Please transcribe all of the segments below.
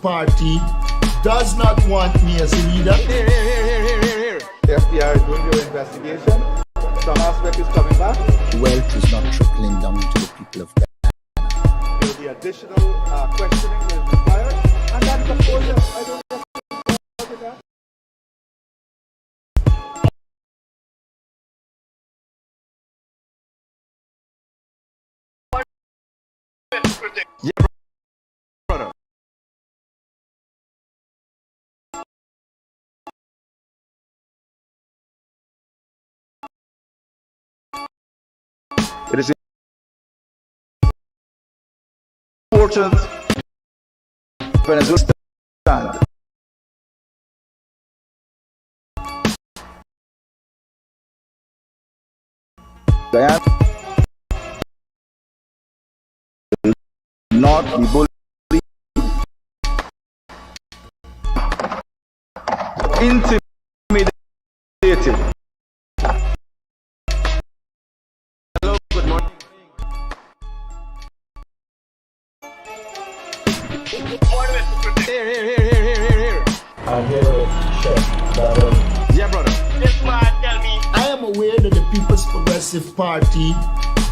Progressive Party does not want me as a leader. Here. The FBI is doing their investigation. Some aspect is coming back. Wealth is not trickling down to the people of Ghana. There will be additional questioning that is required. And that is, of course, I don't know about that. Yeah, brother. It is important Venezuela stand. Guyana not be bullied, intimidated. Hello, good morning. Here. I'm here to check that Yeah, brother. Yes, man, tell me. I am aware that the People's Progressive Party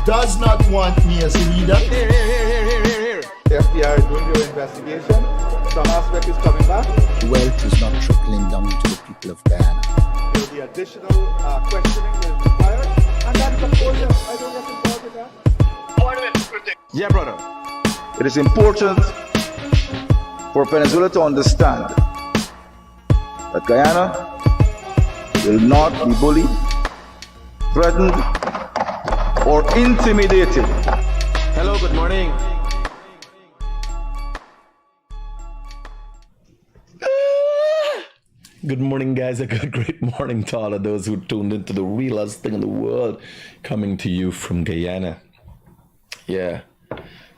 does not want me as a leader. Here. The FBI is doing their investigation. Some aspect is coming back. Wealth is not trickling down to the people of Ghana. There will be additional questioning that is required. And that is, of course, I don't get involved with that. Yeah, brother. It is important for Venezuela to understand that Guyana will not be bullied, threatened, or intimidated. Hello, good morning. Good morning, guys. A good, great morning to all of those who tuned into the realest thing in the world, coming to you from Guyana. Yeah.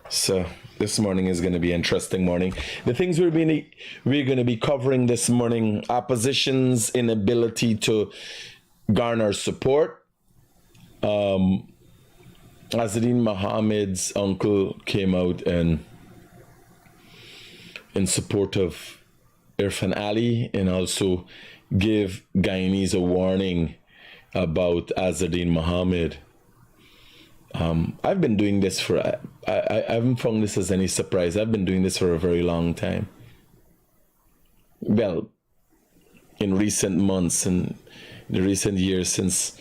So this morning is going to be an interesting morning. The things we're going to be covering this morning: opposition's inability to garner support. Azurrdin Mohamed's uncle came out and in support of Irfan Ali, and also give Guyanese a warning about Azurrdin Mohamed. I've been doing this for, I haven't found this as any surprise. I've been doing this for a very long time. Well, in recent months and the recent years since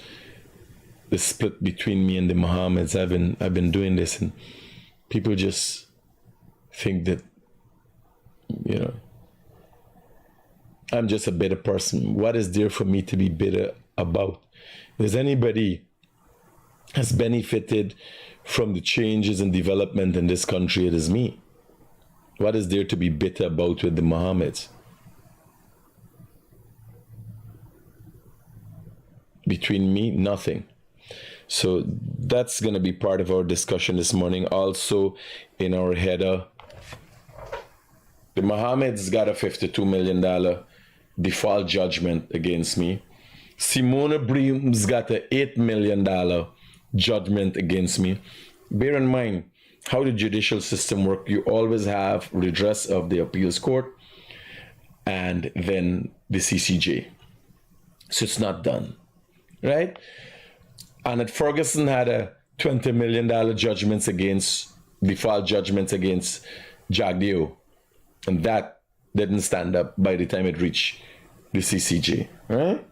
the split between me and the Mohameds, I've been doing this, and people just think that, you know, I'm just a bitter person. What is there for me to be bitter about? If there's anybody has benefited from the changes and development in this country, it is me. What is there to be bitter about with the Mohameds? Between me, nothing. So that's going to be part of our discussion this morning. Also, in our header, the Mohameds got a $52 million default judgment against me. Simona Broomes got a $8 million judgment against me. Bear in mind how the judicial system works. You always have redress of the appeals court and then the CCJ. So it's not done, right? And at Ferguson had a $20 million default judgments against Jagdeo. And that didn't stand up by the time it reached the CCJ, right?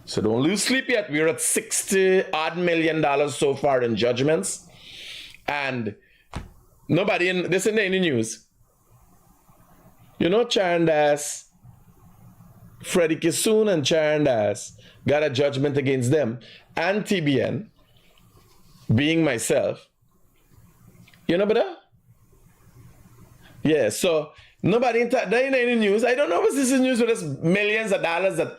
So don't lose sleep yet. We're at $60 million so far in judgments. And nobody this in the news. You know, Charrandass Freddie and Charrandass got a judgment against them. And TBN, being myself. You know, brother? Yeah, so nobody in the news. I don't know if this is news with us millions of dollars that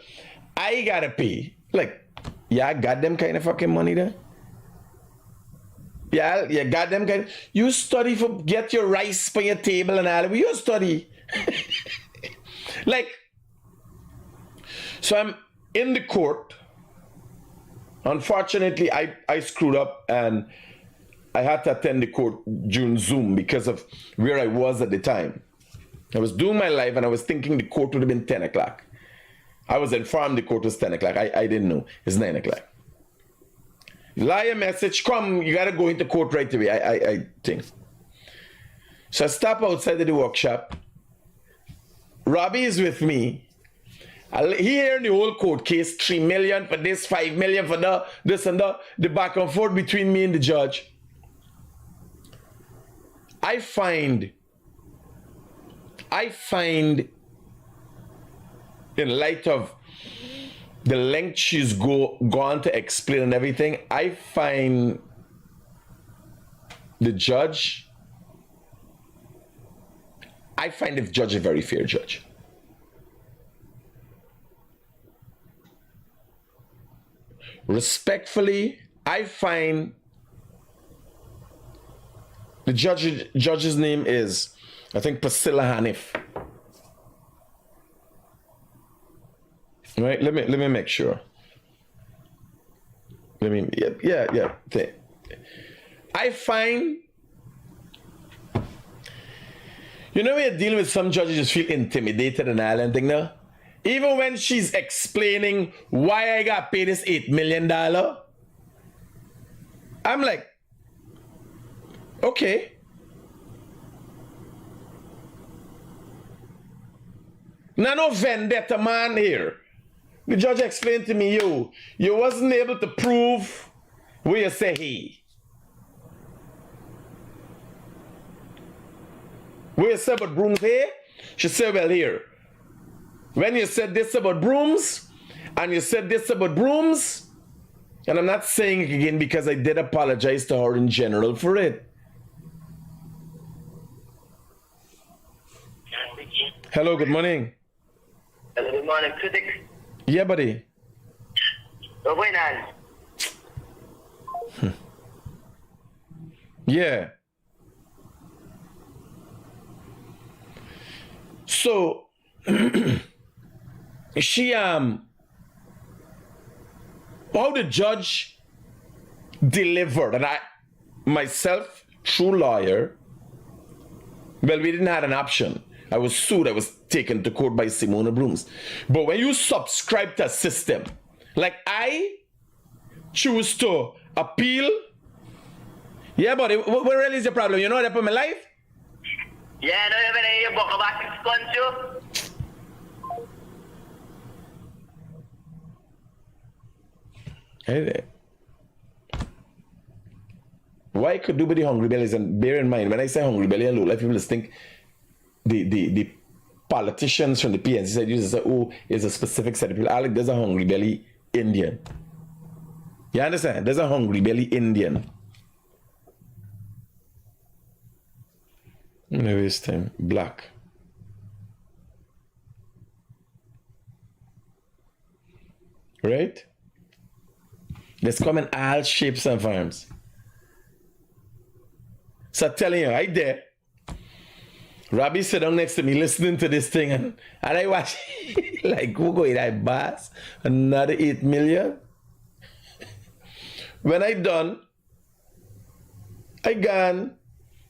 I gotta pay. Like, yeah, I got them kind of fucking money there. Yeah, you got them kind of, you study for get your rice for your table and all. You study. Like, so I'm in the court. Unfortunately, I screwed up and I had to attend the court during Zoom because of where I was at the time. I was doing my live and I was thinking the court would have been 10 o'clock. I was informed the court was 10 o'clock. I didn't know. It's 9 o'clock. Liar message, come, you got to go into court right away. I think. So I stop outside of the workshop. Robbie is with me. He hearing the whole court case, 3 million for this, 5 million for that, this and that, the back and forth between me and the judge. I find in light of the length she's gone to explain and everything, I find the judge a very fair judge. Respectfully, I find the judge's name is, I think, Priscilla Hanif. Right? Let me make sure. Yeah. I find, you know, we're dealing with some judges just feel intimidated and all that thing now. Even when she's explaining why I got paid this $8 million, I'm like, okay. Now no vendetta man here. The judge explained to me, you wasn't able to prove where you say he. Where you said about Broomes here? She said, well, here. When you said this about Broomes, and you said this about Broomes, and I'm not saying it again because I did apologize to her in general for it. Hello, good morning. Hello, good morning, Critic. Yeah, buddy. What's going on? Yeah. So, she, how the judge delivered, and I, myself, true lawyer, well, we didn't have an option. I was sued, I was taken to court by Simona Broomes. But when you subscribe to a system, like I choose to appeal, yeah, but what really is the problem? You know what happened in my life? Yeah, no, you've been in your book about 6 months, Hey, why could do with the hungry bellies? And bear in mind, when I say hungry belly and low life, people just think the politicians from the PNC side used to say, oh, it's a specific set of people. Alec, there's a hungry belly Indian. You understand? There's a hungry belly Indian. Maybe it's time. Black. Right? Let's come in all shapes and forms. So I'm telling you, right there, Robbie sit down next to me listening to this thing, and I watch like, who go in that boss? Another 8 million? When I done, I gone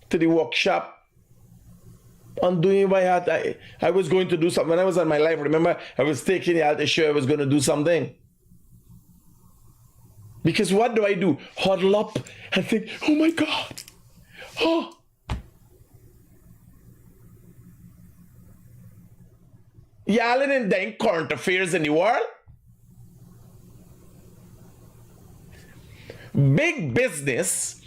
to the workshop on doing my heart. I was going to do something. When I was on my life, remember, I was taking it out to show I was going to do something. Because what do? Huddle up and think, oh my God. Oh. Y'all in the current affairs in the world? Big business.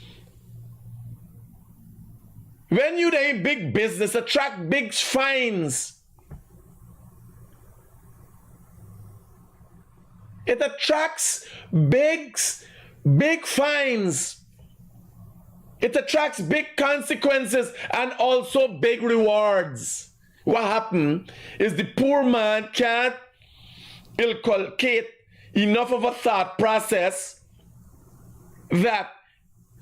When you in big business, attract big fines. It attracts big fines. It attracts big consequences and also big rewards. What happened is the poor man can't inculcate enough of a thought process that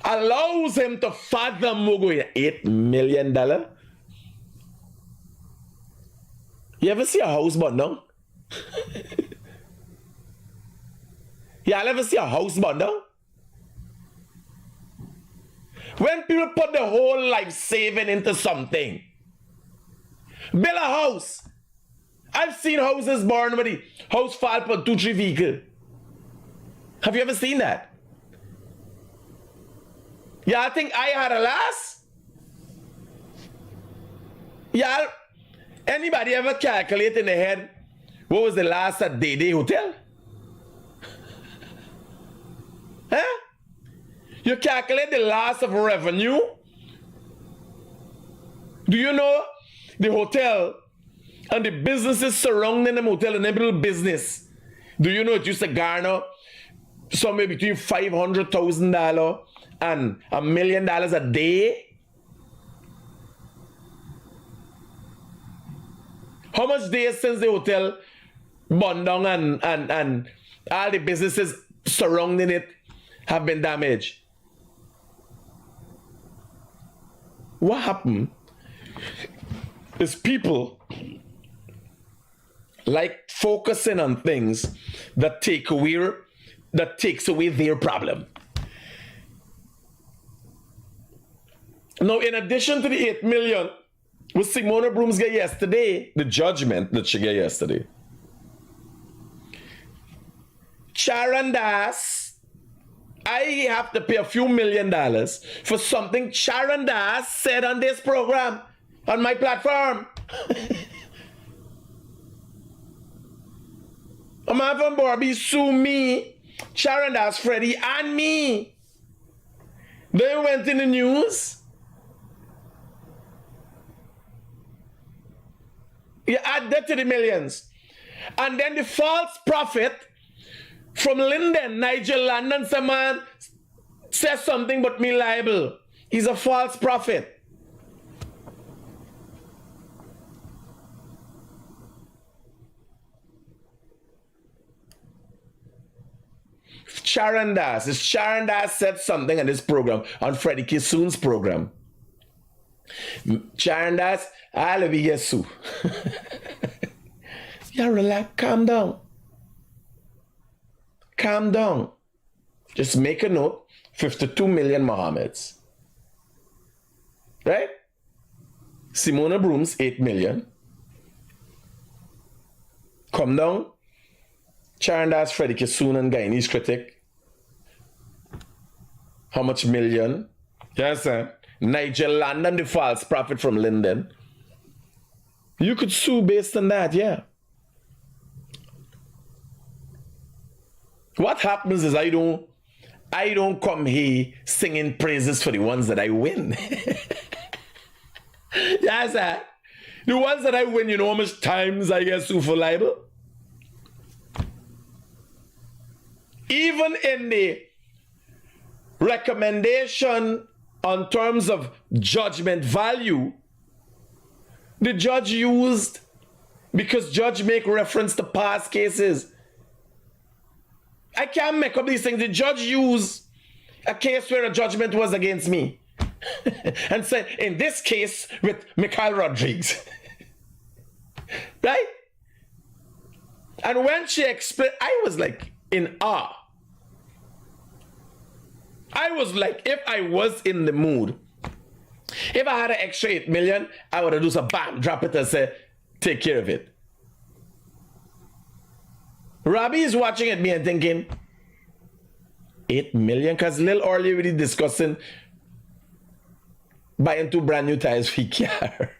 allows him to fathom $8 million. You ever see a house burn down? Y'all ever see a house burn down? When people put their whole life saving into something, Build a house. I've seen houses born with the house fall for 2-3 vehicle. Have you ever seen that? Y'all think I had a last? Y'all, anybody ever calculate in the head what was the last at Day Hotel? Huh? You calculate the loss of revenue? Do you know the hotel and the businesses surrounding the hotel and every little business? Do you know it used to garner somewhere between $500,000 and $1 million a day? How much days since the hotel burned down and all the businesses surrounding it have been damaged? What happened is people like focusing on things that takes away their problem. Now, in addition to the 8 million, what Simona Broomes got yesterday, the judgment that she got yesterday, Charrandass, I have to pay a few $1 million for something Charrandass said on this program, on my platform. A man from Barbie sue me, Charrandass Freddie, and me. They went in the news. You add that to the millions. And then the false prophet from Linden, Nigel London, some man says something but me liable. He's a false prophet. Charrandass. This Charrandass said something in this program, on Freddie Kissoon's program. Charrandass, I'll be here soon. Yeah, relax, calm down. Calm down. Just make a note, 52 million Mohameds. Right? Simona Broomes, 8 million. Come down. Charrandass Freddie Kissoon and Guyanese Critic. How much million? Yes, sir. Nigel London, the false prophet from Linden. You could sue based on that, yeah. What happens is I don't come here singing praises for the ones that I win. Yes, sir. The ones that I win, you know how much times I get sued for libel? Even in the recommendation on terms of judgment value, the judge used, because judge make reference to past cases. I can't make up these things. The judge used a case where a judgment was against me and said, in this case with Mikhail Rodriguez. Right? And when she explained, I was like in awe. I was like, if I was in the mood, if I had an extra 8 million, I would have just a bam, drop it and say, take care of it. Robbie is watching at me and thinking, 8 million? Because a little earlier we were discussing buying 2 brand new tires for your car.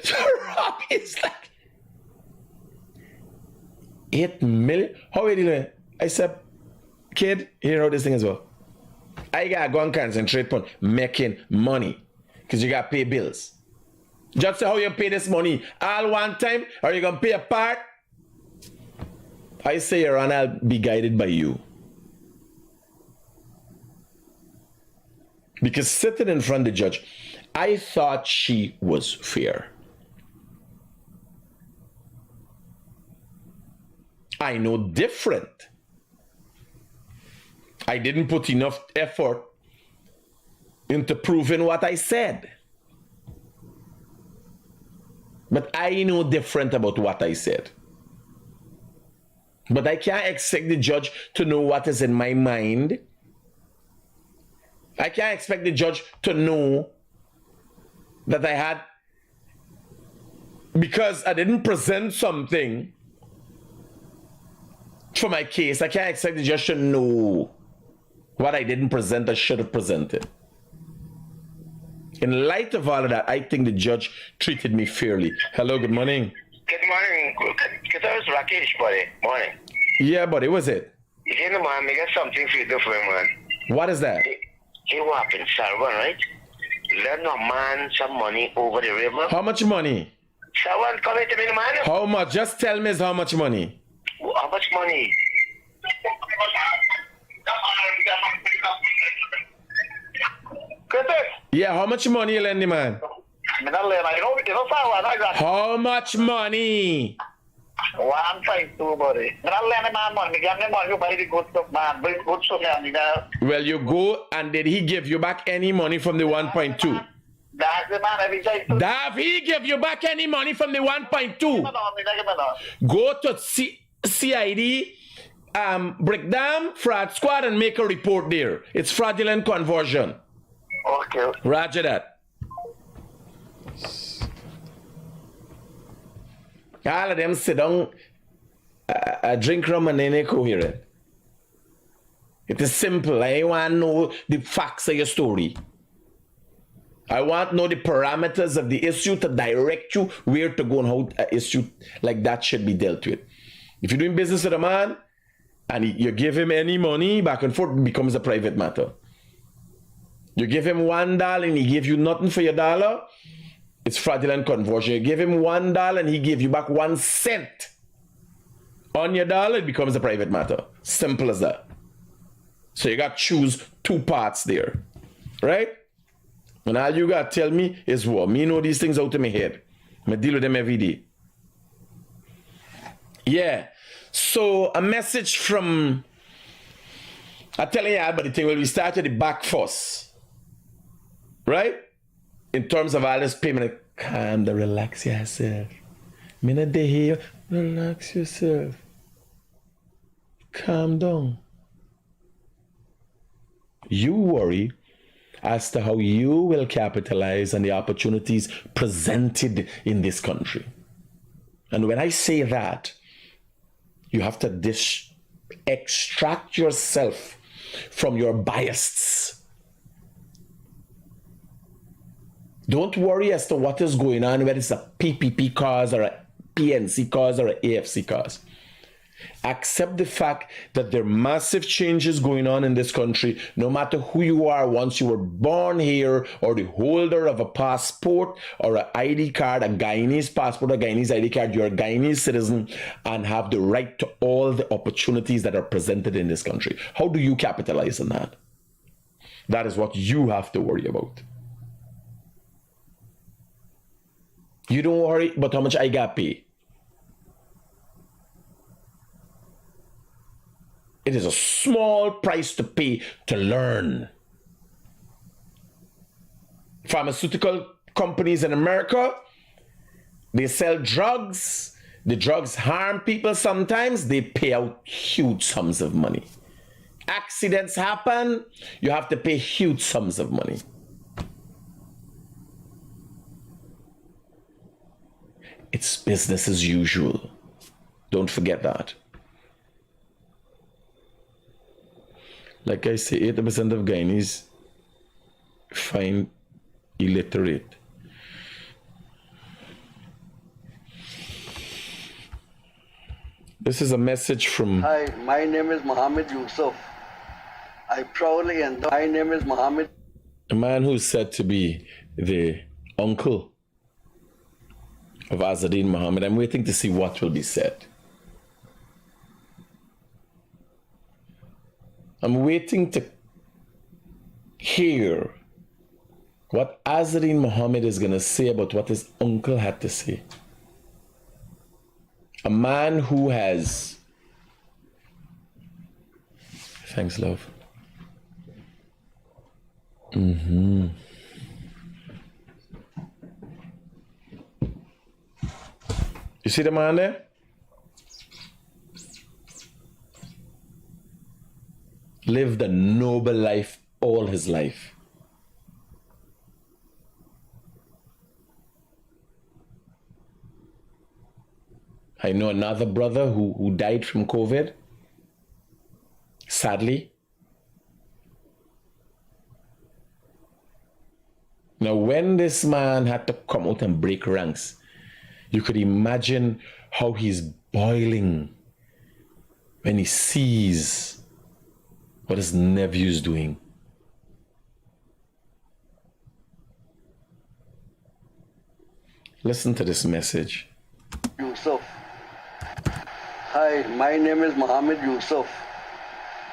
So Robbie is like, 8 million? How are you doing? I said, kid, you know this thing as well. I gotta go and concentrate on making money, because you gotta pay bills. Just how you pay this money, all one time, or you gonna pay a part? I say, Your Honor, I'll be guided by you. Because sitting in front of the judge, I thought she was fair. I know different. I didn't put enough effort into proving what I said. But I know different about what I said. But I can't expect the judge to know what is in my mind. I can't expect the judge to know that I had because I didn't present something for my case. I can't expect the judge to know what I didn't present, I should have presented. In light of all of that, I think the judge treated me fairly. Hello, good morning. Good morning. It's Rakesh, buddy. Morning. Yeah, buddy, was it? You know, man, I got something for you to do for him, man. What is that? He walk in Sarwan, right? Lend a man some money over the river. How much money? Sarwan, come here to me, man. How much? Just tell me how much money. How much money? Critic. Yeah, how much money you lend the man? How much money? 1.2, buddy. Well, you go, and did he give you back any money from the 1.2? Have he give you back any money from the 1.2? Go to CID, breakdown, fraud squad, and make a report there. It's fraudulent conversion. Okay. Roger that. All of them sit down, drink rum and then they coherent. It is simple. I want to know the facts of your story. I want to know the parameters of the issue to direct you where to go and how an issue like that should be dealt with. If you're doing business with a man and you give him any money back and forth, it becomes a private matter. You give him $1 and he give you nothing for your dollar, it's fraudulent conversion. You give him $1 and he give you back 1 cent on your dollar, it becomes a private matter. Simple as that. So you got to choose two parts there, right? And all you got to tell me is what? Me know these things out of my head. I deal with them every day. Yeah. So a message from, I'm telling you about the thing when we started the back first, right? In terms of all this payment, calm down, relax yourself. Minute they hear, relax yourself. Calm down. You worry as to how you will capitalize on the opportunities presented in this country. And when I say that, you have to extract yourself from your biases. Don't worry as to what is going on, whether it's a PPP cause or a PNC cause or an AFC cause. Accept the fact that there are massive changes going on in this country, no matter who you are, once you were born here or the holder of a passport or an ID card, a Guyanese passport or Guyanese ID card, you're a Guyanese citizen and have the right to all the opportunities that are presented in this country. How do you capitalize on that? That is what you have to worry about. You don't worry about how much I got paid. It is a small price to pay to learn. Pharmaceutical companies in America, they sell drugs. The drugs harm people sometimes. They pay out huge sums of money. Accidents happen. You have to pay huge sums of money. It's business as usual. Don't forget that. Like I say, 80% of Guyanese find illiterate. This is a message from... Hi, my name is Mohamed Yusuf. I proudly endorse. My name is Mohamed. A man who's said to be the uncle of Azurrdin Mohamed. I'm waiting to see what will be said. I'm waiting to hear what Azurrdin Mohamed is going to say about what his uncle had to say. A man who has... Thanks, love. You see the man there? Lived a noble life all his life. I know another brother who died from COVID, sadly. Now, when this man had to come out and break ranks, you could imagine how he's boiling when he sees what his nephew's doing. Listen to this message. Yusuf. Hi, my name is Mohamed Yusuf.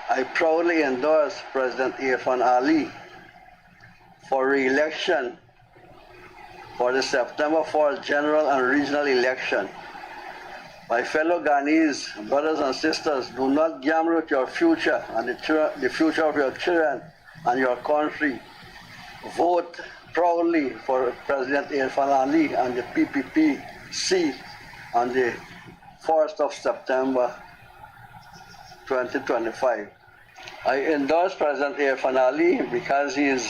I proudly endorse President Irfan Ali for re-election for the September 4th general and regional election. My fellow Guyanese brothers and sisters, do not gamble with your future and the future of your children and your country. Vote proudly for President Irfan Ali and the PPP seat on the 1st of September 2025. I endorse President Irfan Ali because he is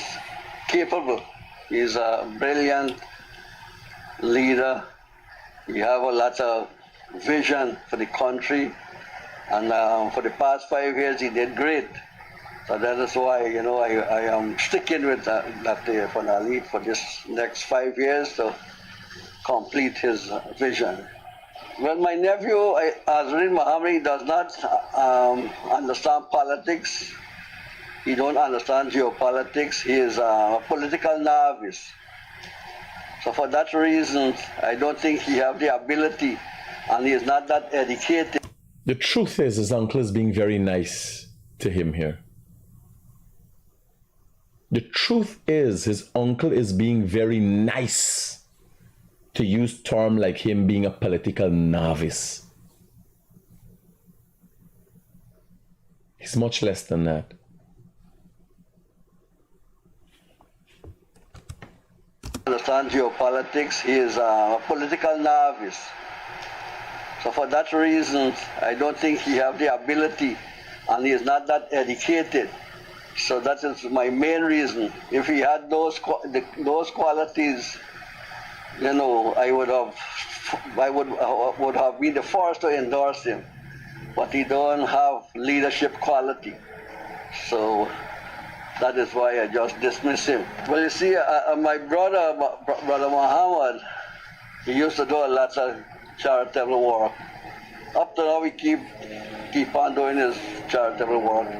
capable. He is a brilliant leader. He has a lot of vision for the country, and for the past 5 years he did great. So that is why, you know, I am sticking with Dr. Irfan Ali for this next 5 years to complete his vision. Well, my nephew, Azurrdin Mohamed, does not understand politics. He don't understand geopolitics. He is a political novice. So for that reason, I don't think he has the ability, and he is not that educated. The truth is, his uncle is being very nice to him here. The truth is, his uncle is being very nice, to use term like him being a political novice. He's much less than that. Understand geopolitics. He is a political novice. So for that reason, I don't think he has the ability, and he is not that educated. So that is my main reason. If he had those qualities, you know, I would have been the first to endorse him. But he don't have leadership quality. So that is why I just dismiss him. Well, you see, my brother Mohammed, he used to do a lot of charitable work. Up to now, we keep on doing his charitable work,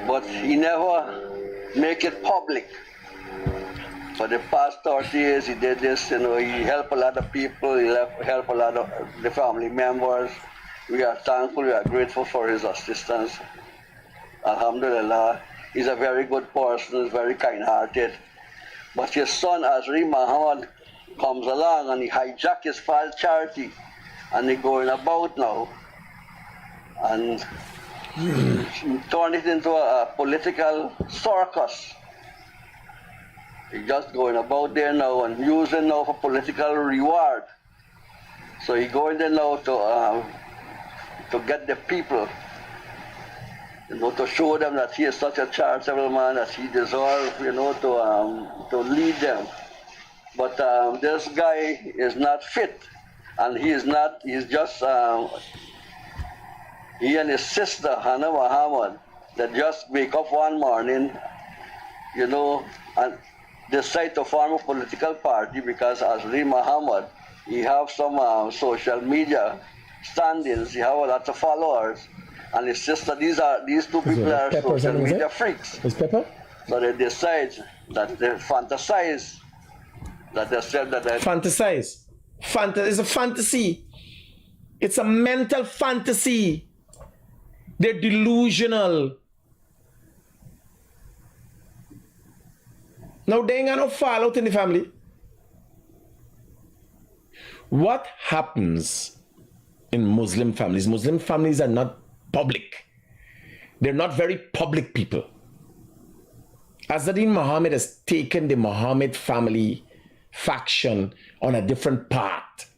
but he never make it public. For the past 30 years, he did this. You know, he helped a lot of people. He helped a lot of the family members. We are thankful. We are grateful for his assistance. Alhamdulillah. He's a very good person. He's very kind-hearted. But his son, Azurrdin Mohamed, comes along and he hijacked his father's charity, and he's going about now and turn it into a political circus. He's just going about there now and using now for political reward. So he's going there now to get the people, you know, to show them that he is such a charitable man, that he deserves, you know, to lead them. But this guy is not fit, and he's just, he and his sister, Hannah Mohammed, that just wake up one morning, you know, and decide to form a political party because Azurrdin Mohamed, he have some social media standings, he have a lot of followers, and his sister, these two people are social media freaks. Is Pepper? So they decide that they fantasize, that they said that they Fantasize. It's a fantasy. It's a mental fantasy. They're delusional. Now they ain't got no fallout in the family. What happens in Muslim families? Muslim families are not public. They're not very public people. Azurrdin Mohamed has taken the Mohammed family faction on a different path.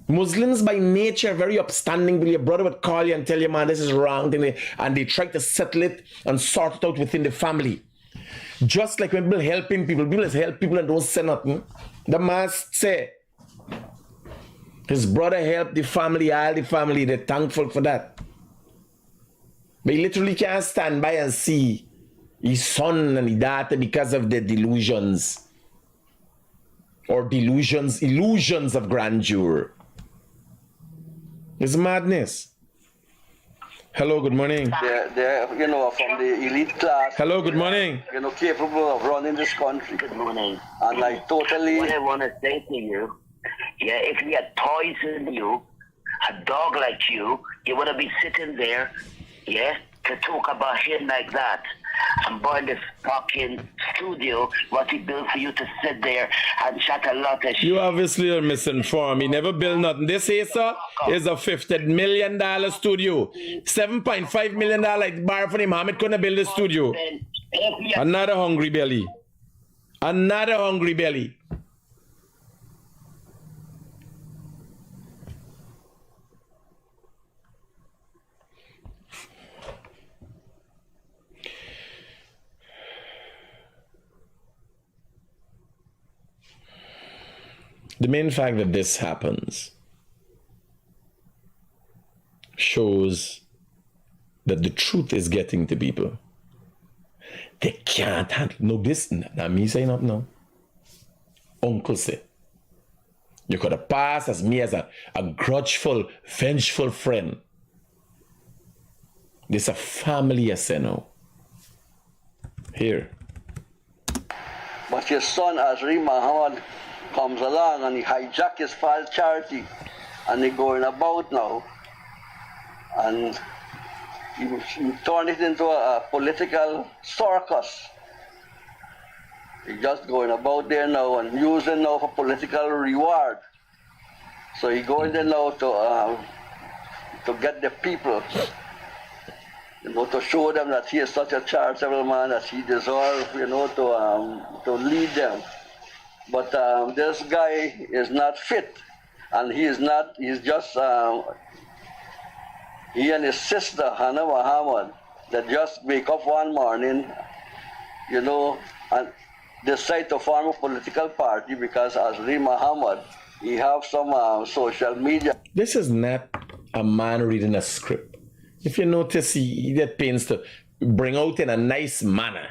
Muslims by nature are very upstanding, but your brother would call you and tell you, man, this is wrong, and they try to settle it and sort it out within the family. Just like when people helping people help people and don't say nothing. The man say, His brother helped the family, all the family, they're thankful for that. But he literally can't stand by and see his son and his daughter because of their delusions. Or illusions of grandeur. It's madness. Hello, good morning. They're from the elite class. Hello, good morning. Capable of running this country. Good morning. And I totally... What I want to say to you, yeah, if we had poisoned you, a dog like you would be sitting there, yeah, to talk about him like that. And boy, this fucking studio, what he built for you to sit there and chat a lot of shit. You obviously are misinformed. He never built nothing. This here, sir, is a $50 million studio. $7.5 million bar for him. Mohamed couldn't build a studio. Another hungry belly. Another hungry belly. The main fact that this happens shows that the truth is getting to people. They can't handle. No, this, not me saying up now. Uncle say. You could have passed as me as a grudgeful, vengeful friend. This a family, I say now. Here. But your son, Azurrdin Mohamed, comes along and he hijacks his father's charity and he going about now and he turned it into a political circus. He's just going about there now and using now for political reward. So he going there now to get the people, to show them that he is such a charitable man that he deserves, to lead them. But this guy is not fit, and he's just, he and his sister, Hannah Mohammed, that just wake up one morning, and decide to form a political party because Azurrdin Mohamed, he have some social media. This is not a man reading a script. If you notice, he get pains to bring out in a nice manner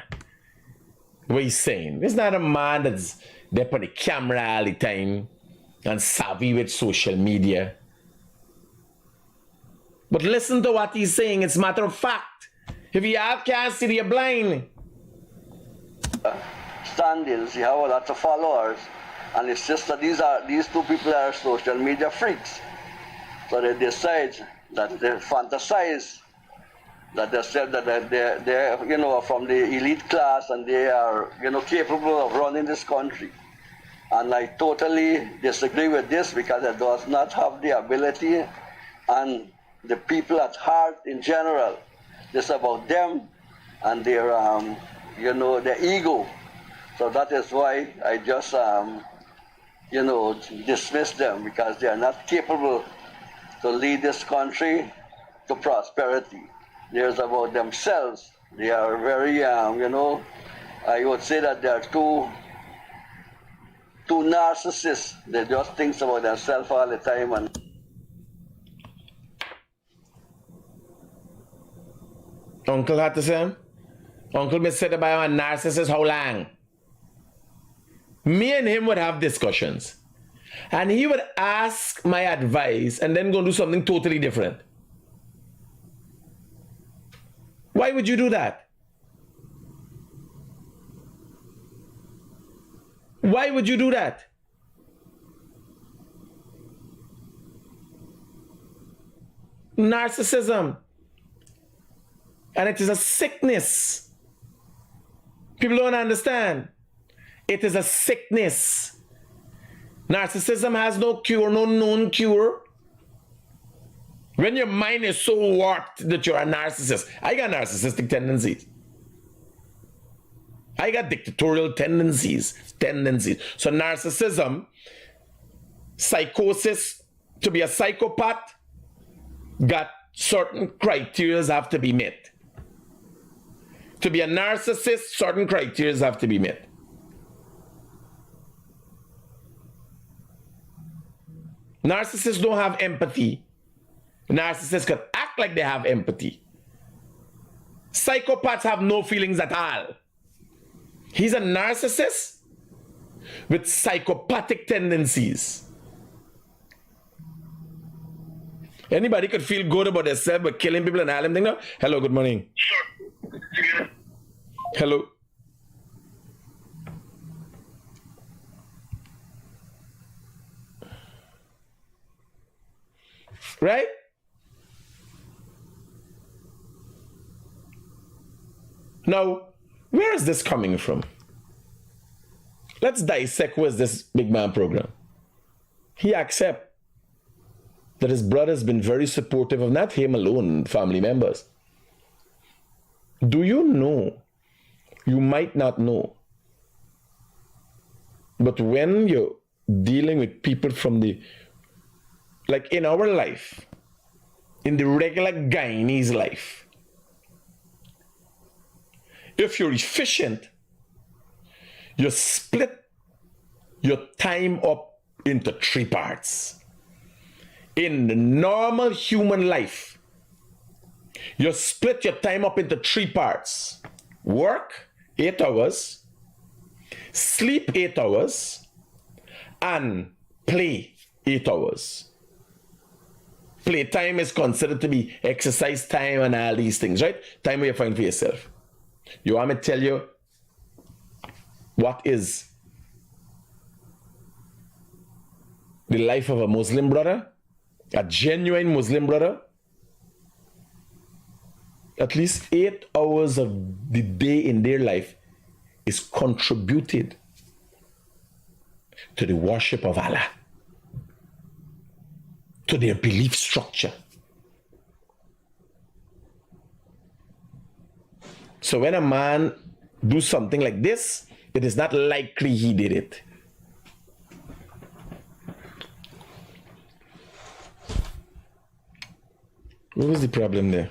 what he's saying. It's not a man that's there for the camera all the time and savvy with social media. But listen to what he's saying. It's matter of fact. If you can't see, you're blind. Standings, he have lots of followers, and his sister. These two people are social media freaks. So they decide that they fantasize that they said that they're from the elite class and they are capable of running this country. And I totally disagree with this because it does not have the ability, and the people at heart in general. It's about them and their their ego. So that is why I just dismiss them, because they are not capable to lead this country to prosperity. There's about themselves. They are very I would say that they are too narcissists. They just think about themselves all the time. And Uncle had to say, Uncle been said about a narcissist how long? Me and him would have discussions. And he would ask my advice and then go do something totally different. Why would you do that? Why would you do that? Narcissism. And it is a sickness. People don't understand. It is a sickness. Narcissism has no cure, no known cure. When your mind is so warped that you're a narcissist. I got narcissistic tendencies. I got dictatorial tendencies. So narcissism, psychosis, to be a psychopath, got certain criteria have to be met. To be a narcissist, certain criteria have to be met. Narcissists don't have empathy. Narcissists can act like they have empathy. Psychopaths have no feelings at all. He's a narcissist with psychopathic tendencies. Anybody could feel good about themselves but killing people and all them thing now? Hello, good morning. Sure. Hello. Right? Now, where is this coming from? Let's dissect where's this big man program. He accepts that his brother's been very supportive of not him alone, family members. Do you know? You might not know. But when you're dealing with people from the, like in our life, in the regular Guyanese life, if you're efficient, you split your time up into 3 parts. In the normal human life, you split your time up into 3 parts. Work, 8 hours, sleep 8 hours, and play 8 hours. Playtime is considered to be exercise time and all these things, right? Time where you find for yourself. You want me to tell you what is the life of a Muslim brother? A genuine Muslim brother? At least 8 hours of the day in their life is contributed to the worship of Allah, to their belief structure. So when a man do something like this, it is not likely he did it. What was the problem there?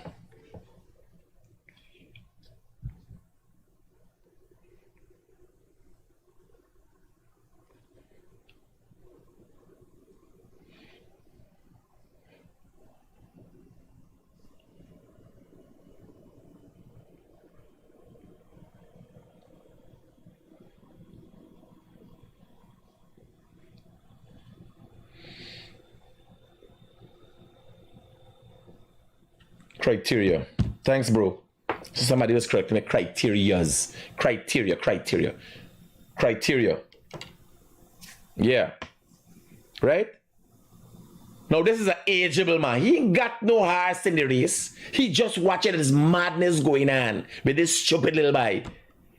Criteria. Thanks, bro. So somebody was correcting me. Criterias. Criteria. Yeah. Right? Now, this is an ageable man. He ain't got no horse in the race. He just watching this madness going on with this stupid little boy.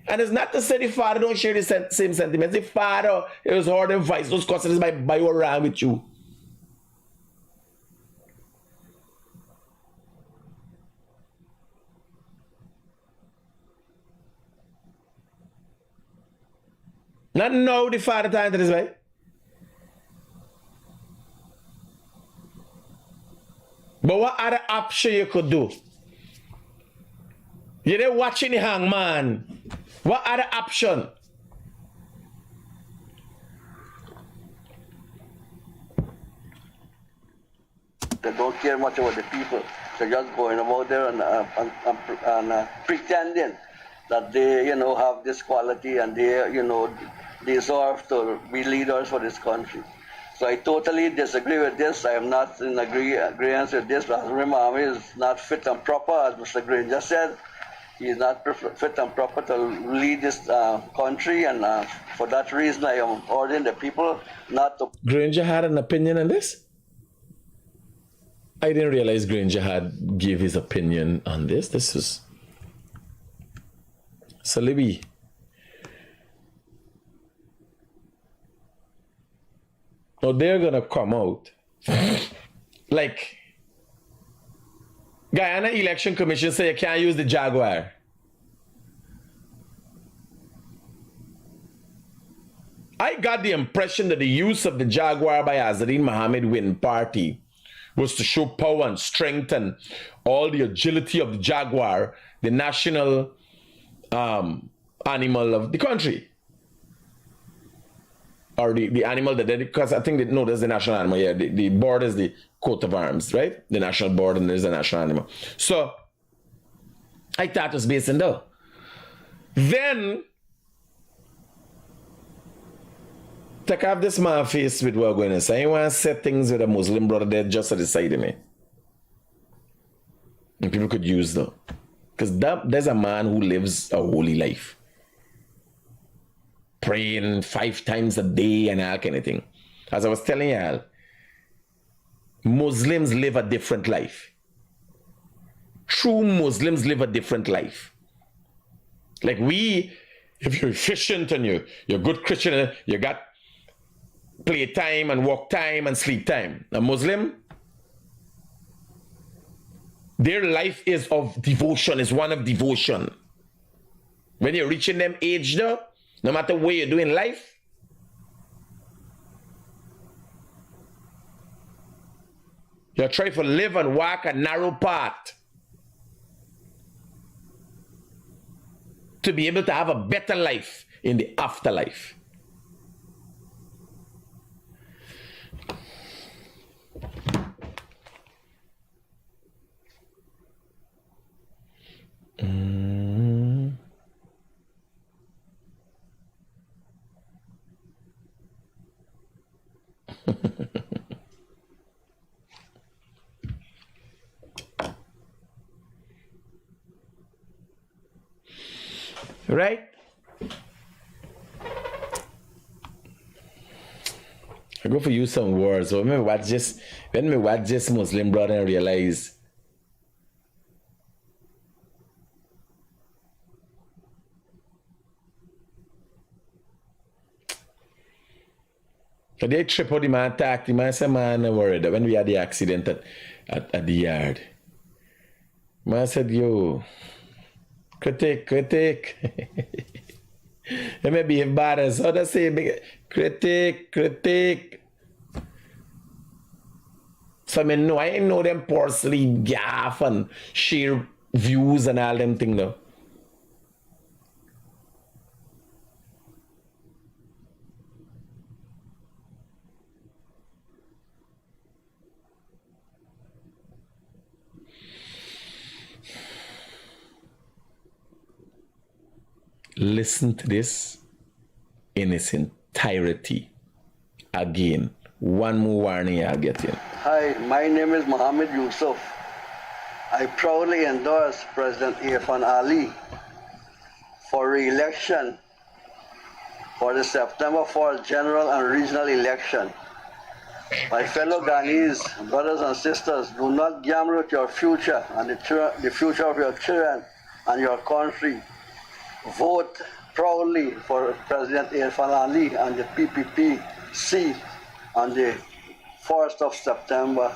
And it's not to say the father don't share the same sentiments. The father, it was hard advice. Those customers might buy around with you. Not know the father time to this way. But what other option you could do? You're there watching the hangman. What other option? They don't care much about the people. They're just going about there and pretending that they, have this quality and they, deserve to be leaders for this country. So I totally disagree with this. I am not in agreement with this. Azurrdin Mohamed is not fit and proper, as Mr. Green just said. He is not fit and proper to lead this country, and for that reason I am ordering the people not to... Granger had an opinion on this? I didn't realize Granger had gave his opinion on this. This was... So Libby, now they're gonna come out like Guyana Election Commission say you can't use the Jaguar. I got the impression that the use of the Jaguar by Azurrdin Mohamed Win Party was to show power and strength and all the agility of the Jaguar, the national animal of the country. or the animal that because I think no, there's the national animal. Yeah, the bird is the coat of arms, right? The national bird and there's the national animal. So I thought it was based in there. Then take off this man face with what going to say. I want to say things with a Muslim brother there just at the side of me. And people could use that. Because there's a man who lives a holy life. Praying 5 times a day and all kind of thing. As I was telling y'all, Muslims live a different life. True Muslims live a different life. Like we, if you're efficient and you're good Christian, you got play time and work time and sleep time. A Muslim, their life is of devotion, is one of devotion. When you're reaching them age though, no matter what you're doing in life, you try to live and walk a narrow path to be able to have a better life in the afterlife. Right? I go for you some words. So when me watch this Muslim brother and realize so they trip out the man attack. The man said, man, I'm worried. When we had the accident at the yard, man said, yo, critic. It may be embarrassed. So they say, critic. So I mean, no, I ain't know them porcelain gaff and sheer views and all them things though. Listen to this in its entirety. Again, one more warning I'll get in. Hi, my name is Mohammed Yusuf. I proudly endorse President Irfan Ali for re-election for the September 4th general and regional election. My fellow Guyanese brothers and sisters, do not gamble with your future and the future of your children and your country. Vote proudly for President Irfan Ali and the PPP-C on the 1st of September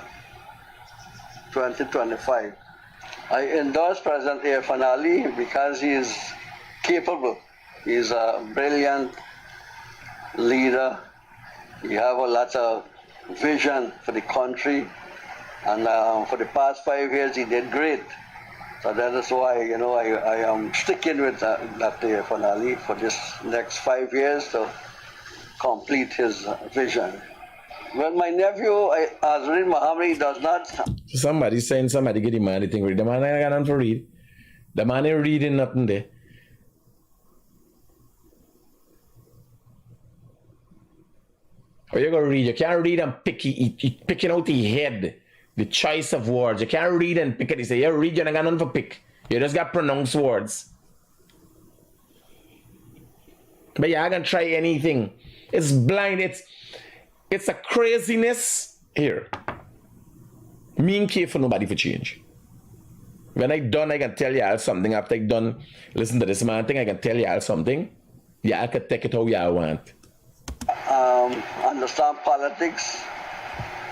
2025. I endorse President Irfan Ali because he is capable. He is a brilliant leader. He has a lot of vision for the country, and for the past 5 years he did great. So that is why, you know, I am sticking with Dr. Irfan Ali for this next 5 years to complete his vision. Well, my nephew, Azurrdin Mohamed, does not... Somebody saying somebody get the man the thing read. The man ain't got nothing to read. The man ain't reading nothing there. Or you gonna read? You can't read and picking out the head. The choice of words. You can't read and pick it. You say, you read, you don't got nothing for pick. You just got pronounced words. But you're gonna try anything. It's blind. It's a craziness here. Me ain't care for nobody for change. When I done, I can tell you all something. After I done, listen to this man thing, I can tell you all something. Yeah, I can take it how y'all want. Understand politics.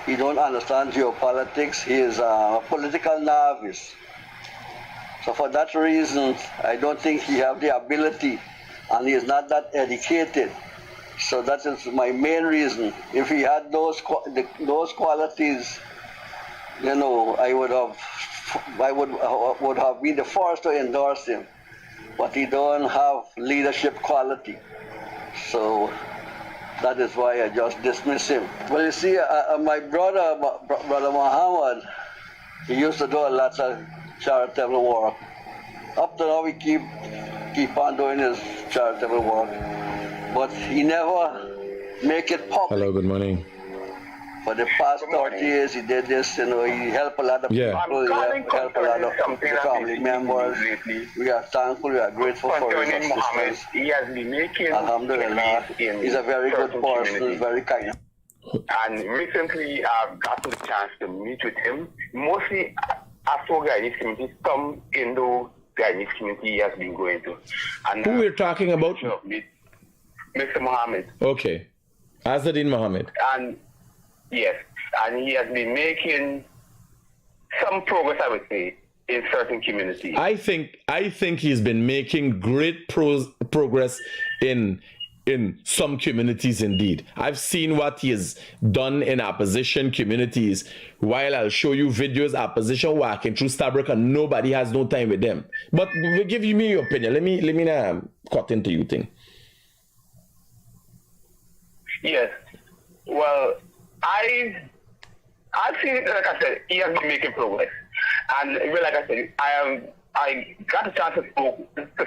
He don't understand geopolitics. He is a political novice. So for that reason, I don't think he have the ability, and he is not that educated. So that is my main reason. If he had those qualities, you know, I would have been the first to endorse him. But he don't have leadership quality. So that is why I just dismiss him. Well, you see, my brother Mohammed, he used to do a lot of charitable work. Up to now, we keep on doing his charitable work, but he never make it public. Hello, good morning. For the past 30 years, he did this. You know, he helped a lot of people. He helped a lot of family members. We are thankful. We are grateful for his assistance. He has been making. Alhamdulillah, he's a very good person. He's very kind. And recently, I've gotten the chance to meet with him. Mostly after Guyanese community, some Indo-Guyanese community he has been going to. And who we're talking about? Mr. Mohamed. Okay. Azurrdin Mohamed. And yes, and he has been making some progress, I would say, in certain communities. I think he's been making great progress in some communities indeed. I've seen what he has done in opposition communities. While I'll show you videos, opposition walking through Stabrook and nobody has no time with them. But give me your opinion. Let me cut into you thing. Yes. Well, I've seen it, like I said, he has been making progress. And like I said, I got a chance to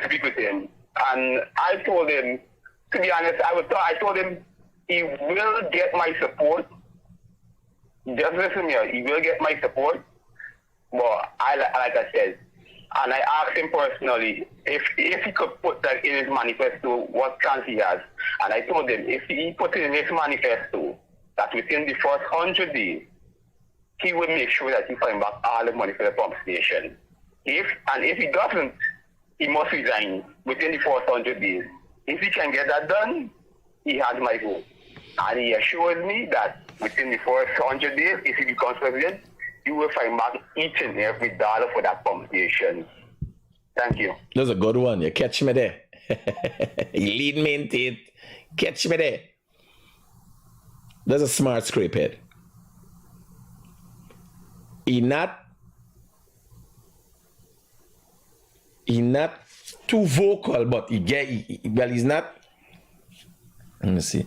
speak with him. And I told him, to be honest, I told him he will get my support. Just listen here, he will get my support. But like I said, and I asked him personally if he could put that in his manifesto, what chance he has. And I told him if he put it in his manifesto that within the first 100 days, he will make sure that he find back all the money for the pump station. If he doesn't, he must resign within the first 100 days. If he can get that done, he has my vote. And he assured me that within the first 100 days, if he becomes president, he will find back each and every dollar for that pump station. Thank you. That's a good one. You catch me there. You lead me into it. Catch me there. That's a smart scrapehead. He not too vocal, but he's not. Let me see.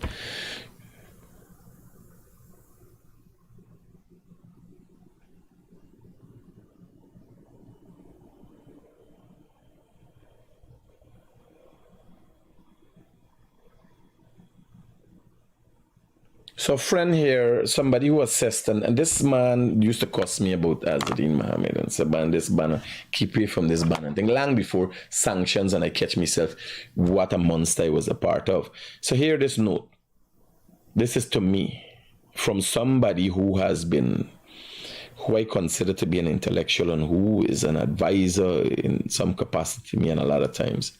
So, friend here, somebody who assessed, and this man used to cuss me about Azurrdin Mohamed and say, ban this banner, keep away from this banner. I think long before sanctions, and I catch myself what a monster I was a part of. So, here, this note. This is to me from somebody who has been, who I consider to be an intellectual and who is an advisor in some capacity to me, and a lot of times.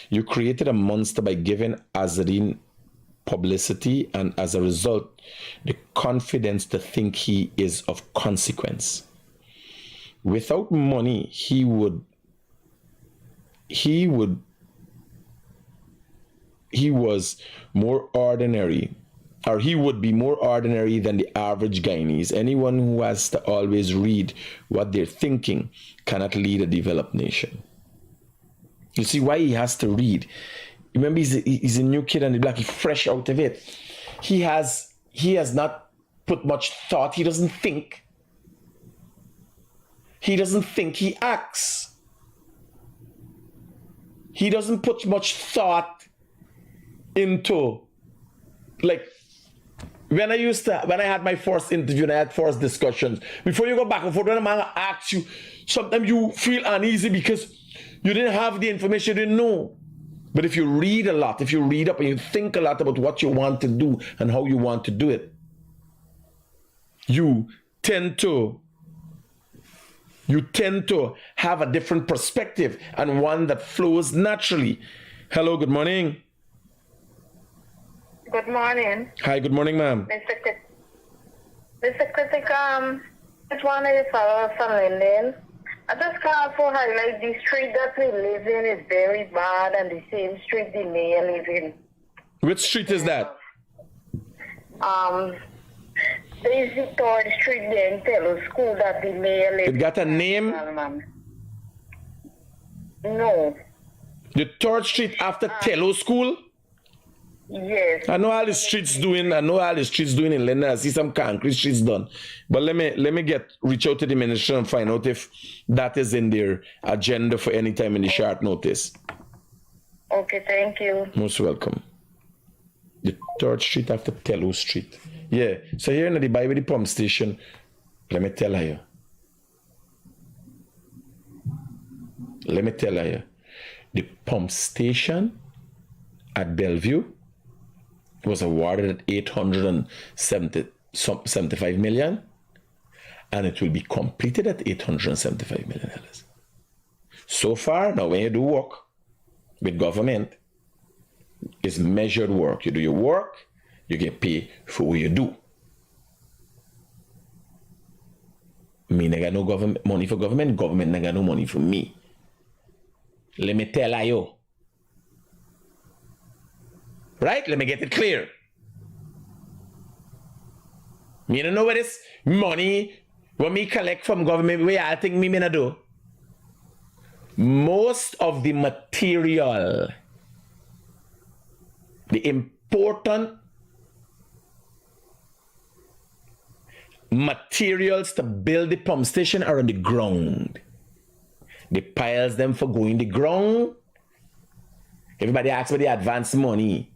You created a monster by giving Azurrdin publicity, and as a result, the confidence to think he is of consequence. Without money, he was more ordinary, or he would be more ordinary than the average Guyanese. Anyone who has to always read what they're thinking cannot lead a developed nation. You see why he has to read. Remember, he's a new kid and the black, he's fresh out of it. He has not put much thought. He doesn't think. He doesn't think, he acts. He doesn't put much thought into, like, when I had my first interview and I had first discussions, before you go back and forth, when a man asks you, sometimes you feel uneasy because you didn't have the information, you didn't know. But if you read a lot, if you read up and you think a lot about what you want to do and how you want to do it, you tend to have a different perspective and one that flows naturally. Hello, good morning. Good morning. Hi, good morning, ma'am. Mr. Critic, just wanted to follow from Linden. I just can't highlight the street that we live in is very bad, and the same street the mayor lives in. Which street is that? There is the third street there in Tello School that the mayor lives in. It got a name? No. The third street after Tello School? Yes. I know all the streets doing in Linden. I see some concrete streets done. But let me reach out to the minister and find out if that is in their agenda for any time in the short notice. Okay, thank you. Most welcome. The 3rd Street after Tello Street. Yeah. So here in the by with the pump station, let me tell you. The pump station at Bellevue was awarded at $875 million, and it will be completed at $875 million. So far, now when you do work with government, it's measured work. You do your work, you get paid for what you do. Me ain't got no government money for government ain't got no money for me. Let me tell you. Right? Let me get it clear. Me don't know where this money, what me collect from government, where I think me not do. Most of the material, the important materials to build the pump station are on the ground. The piles them for going the ground. Everybody asks for the advance money.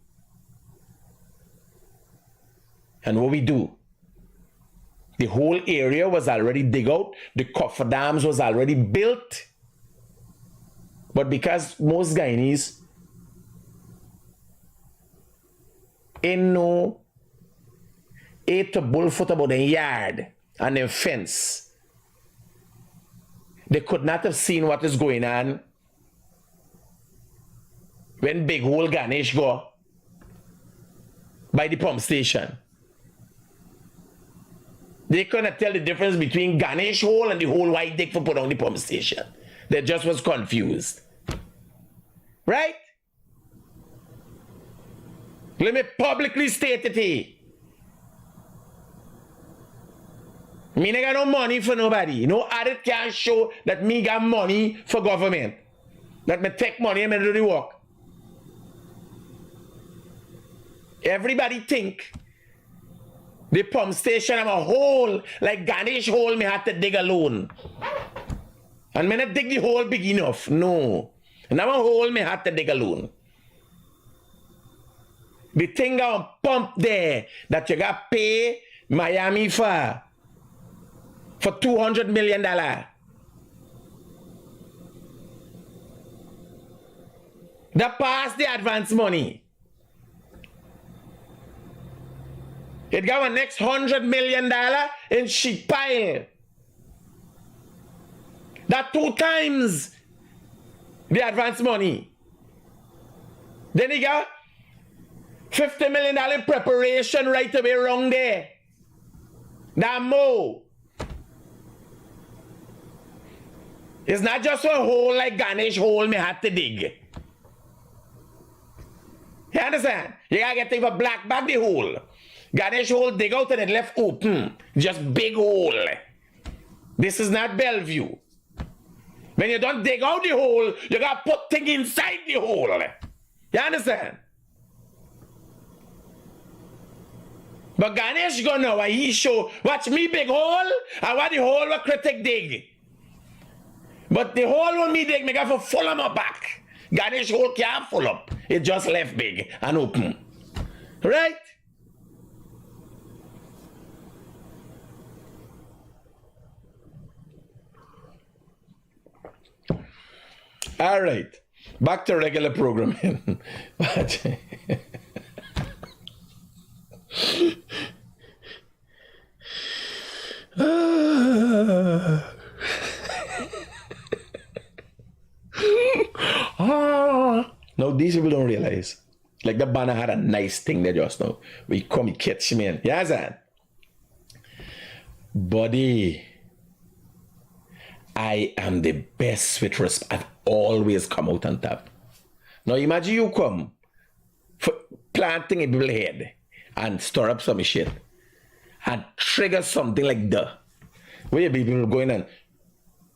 And what we do? The whole area was already dig out. The coffer dams was already built. But because most Guyanese ain't no 8 to bullfoot about a yard and a fence, they could not have seen what is going on when big hole Ganesh go by the pump station. They couldn't tell the difference between Ganesh hole and the whole white dick for put on the pump station. They just was confused. Right? Let me publicly state it here. Me ain't got no money for nobody. No audit can show that me got money for government. That me take money and me do the work. Everybody think the pump station am a hole like Ganesh hole me had to dig alone. And me not dig the hole big enough. No. And I'm a hole me had to dig alone. The thing on pump there that you got pay Miami for $200 million. That passed the advance money. It got a next $100 million in sheet pile. That 2 times the advance money. Then he got $50 million in preparation right away wrong there. That more. It's not just a hole like Ganesh hole me had to dig. You understand? You gotta get things for black back the hole. Ganesh hole dig out and it left open. Just big hole. This is not Bellevue. When you don't dig out the hole, you gotta put things inside the hole. You understand? But Ganesh go now and he show, watch me big hole, and what the hole what Critic dig. But the hole when me dig, me got for full of my back. Ganesh hole can't full up. It just left big and open. Right? All right. Back to regular programming. Now these people don't realize. Like the banner had a nice thing there just now. We come and catch me in. Yes, sir. Buddy, I am the best with respect. I've always come out on top. Now imagine you come for planting in people's head and stir up some shit and trigger something like that. Where people going and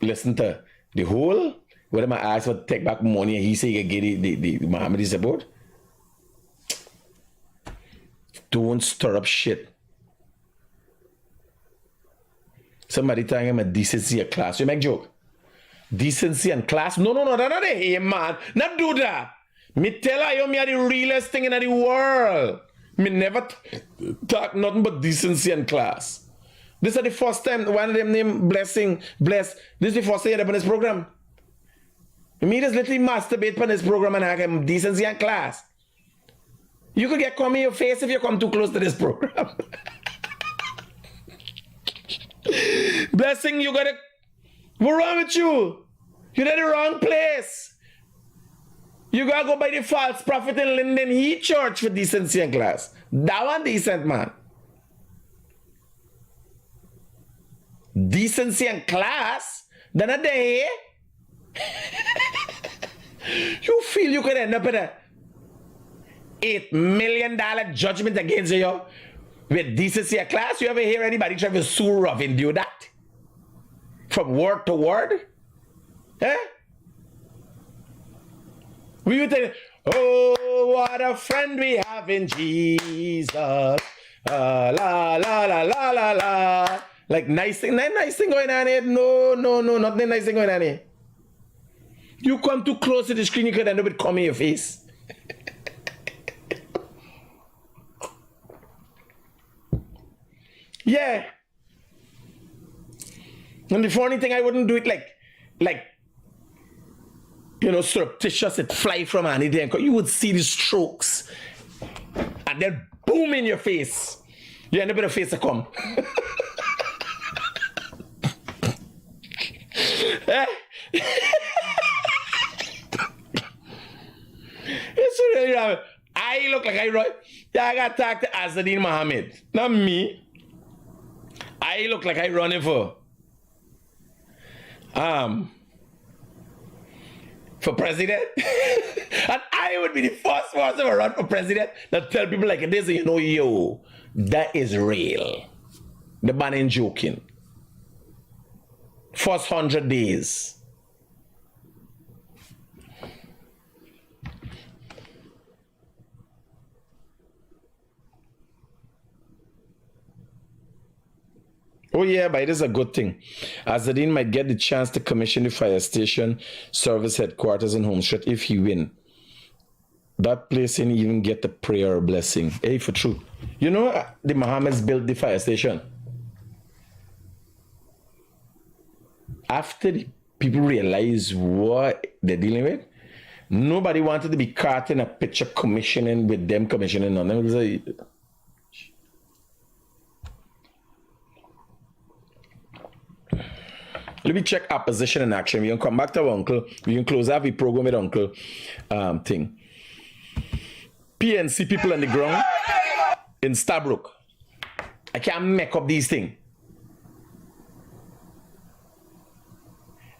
listen to the whole, where am I asked for take back money and he say you get the Mohammed support? Don't stir up shit. Somebody telling him a decency of class. You make joke. Decency and class? No, not here, man. Not do that. Me tell her, me are the realest thing in the world. Me never talk nothing but decency and class. This is the first time one of them named Blessing, Bless. This is the first time on this program. Me just literally masturbate on this program and I have decency and class. You could get come in your face if you come too close to this program. Blessing, you gotta. What's wrong with you? You're in the wrong place. You gotta go by the false prophet in Linden Heat Church for decency and class. That one decent, man. Decency and class? Then a day. You feel you could end up in a $8 million judgment against you with decency and class? You ever hear anybody try to sue Robin do that? From word to word? Eh? We would say, oh, what a friend we have in Jesus. La, la, la, la, la, la. Like nice thing going on here. No, nothing nice thing going on here. You come too close to the screen, you could end up with cum in your face. Yeah. And the funny thing, I wouldn't do it like, you know, surreptitious, it fly from anything. You would see the strokes and then boom in your face. You end up with a face to come. It's really wrong. I look like I got to talk to Azurrdin Mohamed. Not me. I look like I running for president. And I would be the first person to run for president that tell people like this, you know, yo, that is real. The man ain't joking. First 100 days. Oh yeah, but it is a good thing. Azurrdin might get the chance to commission the fire station service headquarters in Home Street if he win. That place didn't even get the prayer blessing. Hey, for true. You know, the Mohameds built the fire station. After the people realize what they're dealing with, nobody wanted to be caught in a picture commissioning with them commissioning on them. It was like, let me check opposition in action. We can come back to our uncle. We can close out the program with uncle thing. PNC people on the ground in Stabrook. I can't make up these things.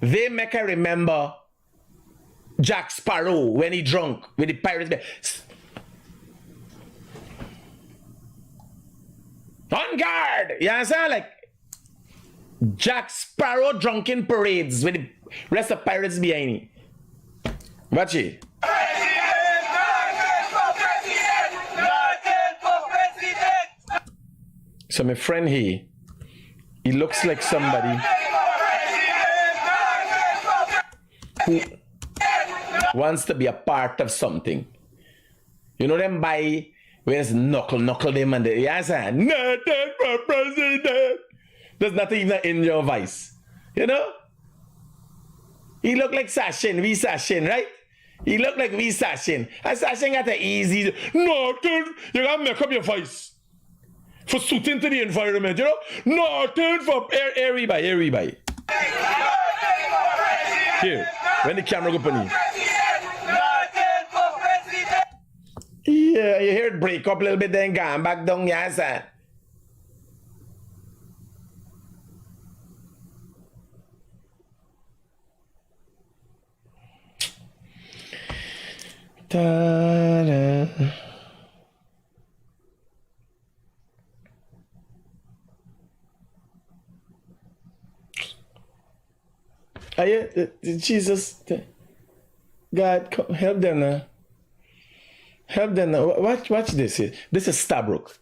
They make I remember Jack Sparrow when he drunk with the pirates. On guard! You understand? Like Jack Sparrow drunken parades with the rest of pirates behind me. Watch it. So my friend here, he looks like somebody who wants to be a part of something. You know them by where it's knuckle them and the yes, nothing for president. There's nothing even in your voice. You know? He look like Sashin, we Sashin, right? He look like we Sashin. And Sashin got the easy, nothing, you gotta make up your voice. For suiting to the environment, you know? Nothing for everybody. Here, when the camera go on you. Yeah, you hear it break up a little bit, then go back down, yes, sir. Ta-da. Jesus, God, help them now. Help them now. Watch this here. This is Stabrook.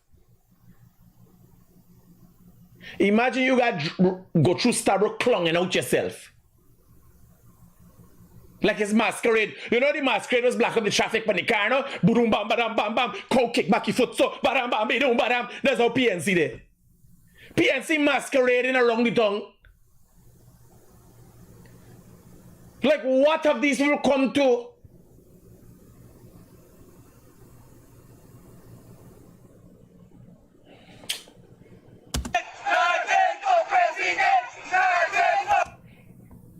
Imagine you got go through Stabrook clunging out yourself. Like it's masquerade. You know the masquerade was black up the traffic on the car, no? Boom, bam, bam, bam, bam. Cow kick back your foot, so bam, bam, bam, bam. That's how PNC there. PNC masquerading around the tongue. Like what have these people come to?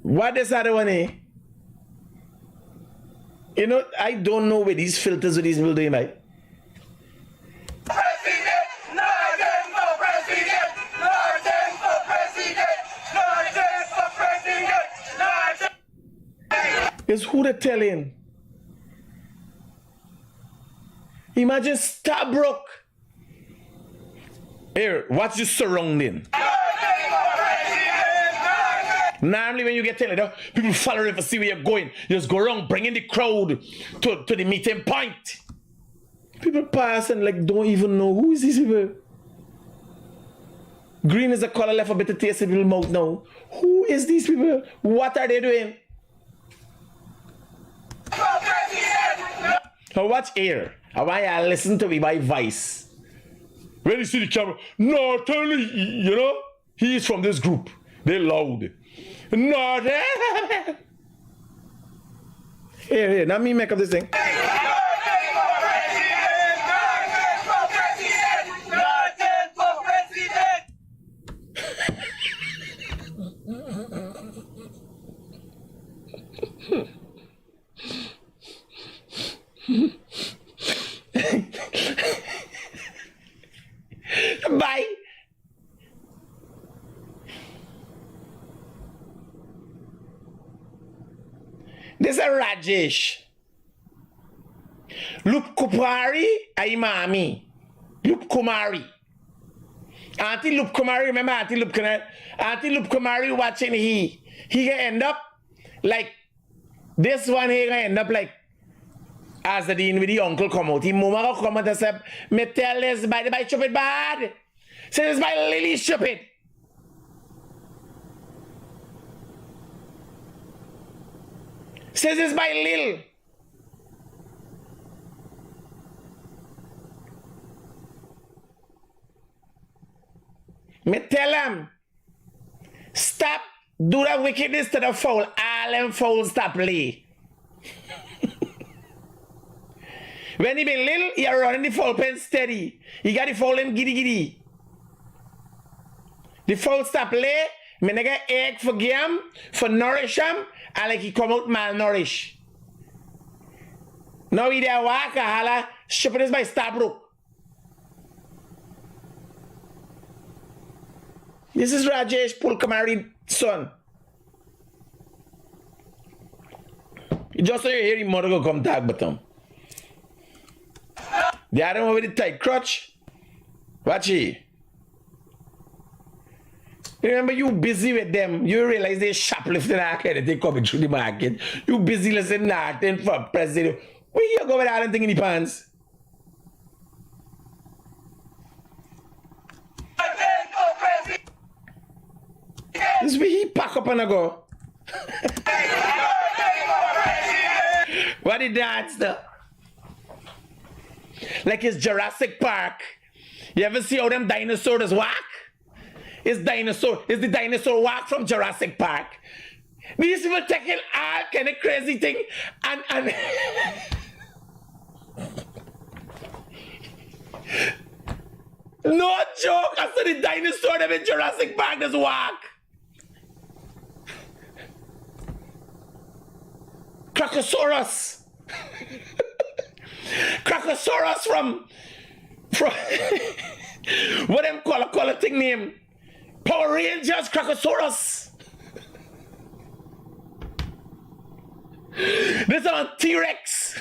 What is that one here? You know, I don't know where these filters with these people doing, right? It's who they're telling. Imagine Stabrook. Here, what's your surrounding? Normally when you get telling, people follow you to see where you're going. You just go around bringing the crowd to the meeting point. People pass and like don't even know who is this people. Green is a color left a bit of taste in people's mouth now. Who is these people? What are they doing? Now watch here. I want you to listen to me by voice. When you see the camera, no, tell me, you know, he is from this group. They're loud. No, here, now me make up this thing. Bye. This is Rajesh. Lup Kumari, Imami. Lup Kumari. Auntie Lup Kumari, remember Auntie Lup Kumari? Auntie Lup Kumari watching he can end up like this one. He can end up like Azurrdin with the uncle come out. He mama come out and say, me tell this by stupid bad. Say this by Lily stupid. Says this by Lil. Me tell him, stop do that wickedness to the foul. All them fouls stop lay. When he been Lil, he running the foul pen steady. He got the foul him giddy giddy. The foul stop lay. Me nigga egg for game, for nourish him, and like he come out malnourished. Now he there walk a holla, shipping this by Stabrook. This is Rajesh Pulkamari's son. You just so you hear him mother go come talk but him. The other one with the tight crutch. Watch he. Remember, you busy with them. You realize they shoplifting and they coming through the market. You busy listening to nothing for president. Where you go with all that thing in the pants? This is where he pack up and I go. What did that stuff? Like it's Jurassic Park. You ever see how them dinosaurs walk? It's the dinosaur walk from Jurassic Park. These people taking all kind of crazy thing and no joke, I saw the dinosaur them in Jurassic Park just walk. Crocosaurus. Crocosaurus from what them call a thing name? Power Rangers Crocosaurus. This on T-Rex.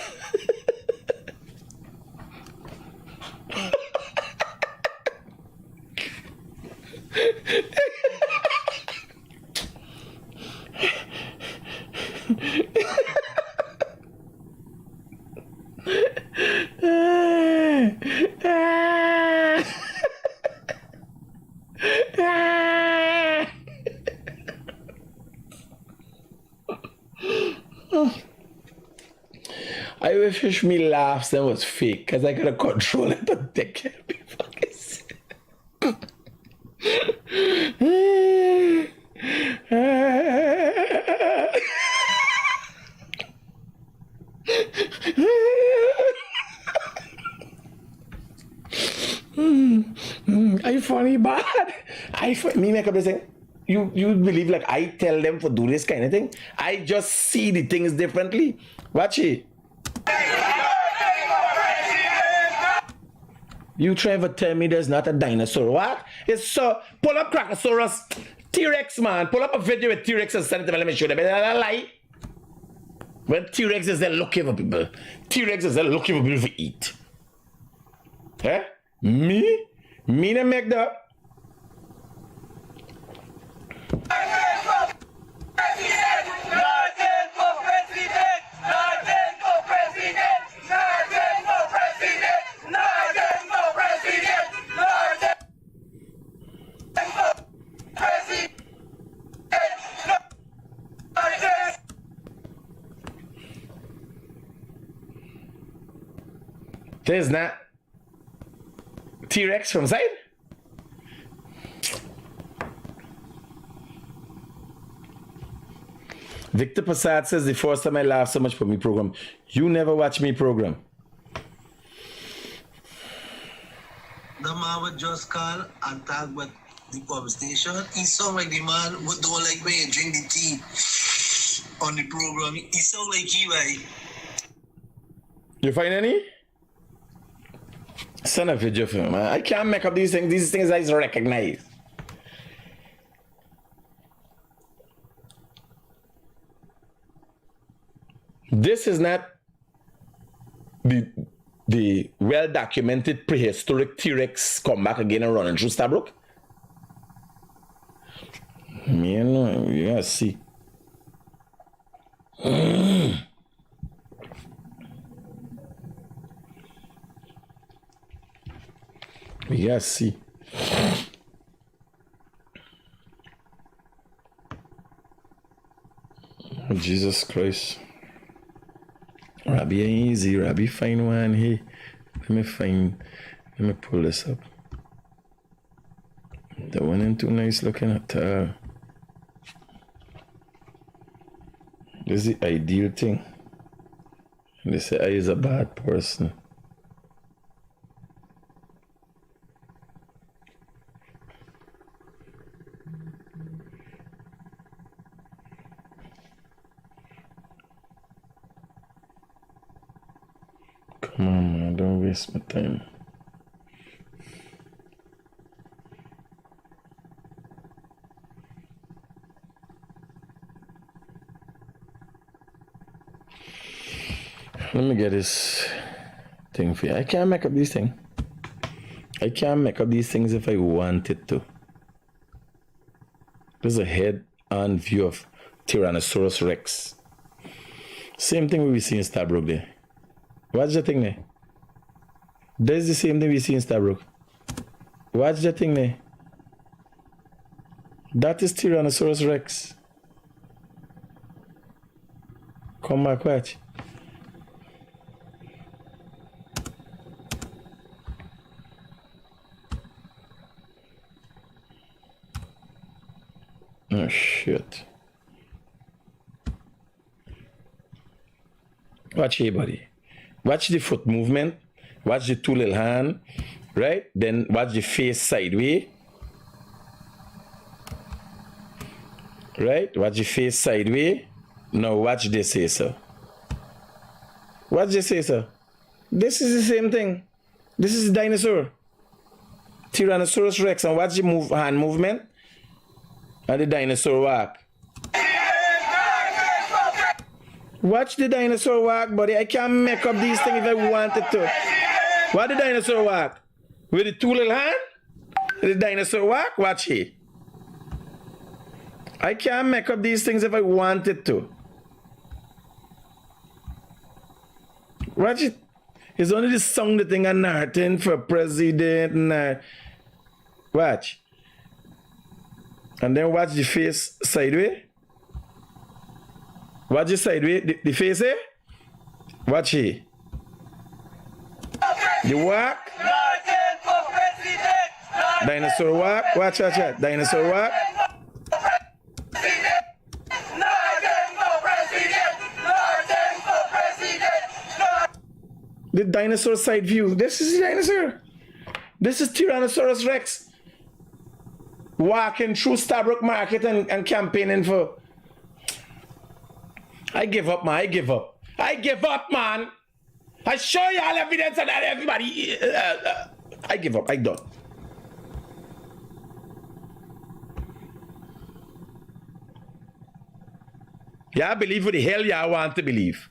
I wish me laughs that was fake because I gotta control it to take care of me fucking sick. I funny bad. Me make up this thing. You believe like I tell them to do this kind of thing? I just see the things differently. Watch it. You try to tell me there's not a dinosaur. What? It's so pull up Crackosaurus. T-Rex, man. Pull up a video with T-Rex and send it to me. Let me show them. Is that a lie? Well, T-Rex is there looking for people. T-Rex is there looking for people to eat. Eh? Me? Me to make that. There's not T-Rex from side. Victor Passad says the first time I laugh so much for me program. You never watch me program. The man would just call and talk about the pub station. He sound like the man who don't like when you drink the tea on the program. He sound like he, right? You find any? Send a video for him. I can't make up these things. These things I recognize. This is not the well-documented prehistoric T-Rex come back again and running through Stabrook. You know, you gotta see. We gotta see. Oh, Jesus Christ. Rabbi ain't easy. Rabbi find one here. Let me pull this up. The one ain't too nice looking at all. This is the ideal thing. They say I is a bad person. Come on, man, don't waste my time. Let me get this thing for you. I can't make up these things. I can't make up these things if I wanted to. There's a head-on view of Tyrannosaurus Rex. Same thing we see in Stabrook there. Watch the thing there. That's the same thing we see in Stabrook. Watch the thing there. That is Tyrannosaurus Rex. Come back, watch. Oh shit. Watch here, buddy. Watch the foot movement. Watch the two little hand. Right? Then watch the face sideways. Right? Watch the face sideways. Now watch this here, sir. Watch this here, sir. This is the same thing. This is a dinosaur. Tyrannosaurus Rex. And watch the hand movement. And the dinosaur walk. Watch the dinosaur walk, buddy. I can't make up these things if I wanted to. Watch the dinosaur walk. With the two little hand. The dinosaur walk. Watch it. I can't make up these things if I wanted to. Watch it. It's only the song the thing and nothing for president. And, watch. And then watch the face sideways. Watch your side, wait. The face, eh? Watch it. The walk. Dinosaur walk. Watch. Dinosaur walk. The dinosaur side view. This is the dinosaur. This is Tyrannosaurus Rex. Walking through Starbrook Market and campaigning for. I give up, man. I give up, man. I show you all evidence of that, everybody. I give up. I done. Yeah, believe what the hell y'all want to believe.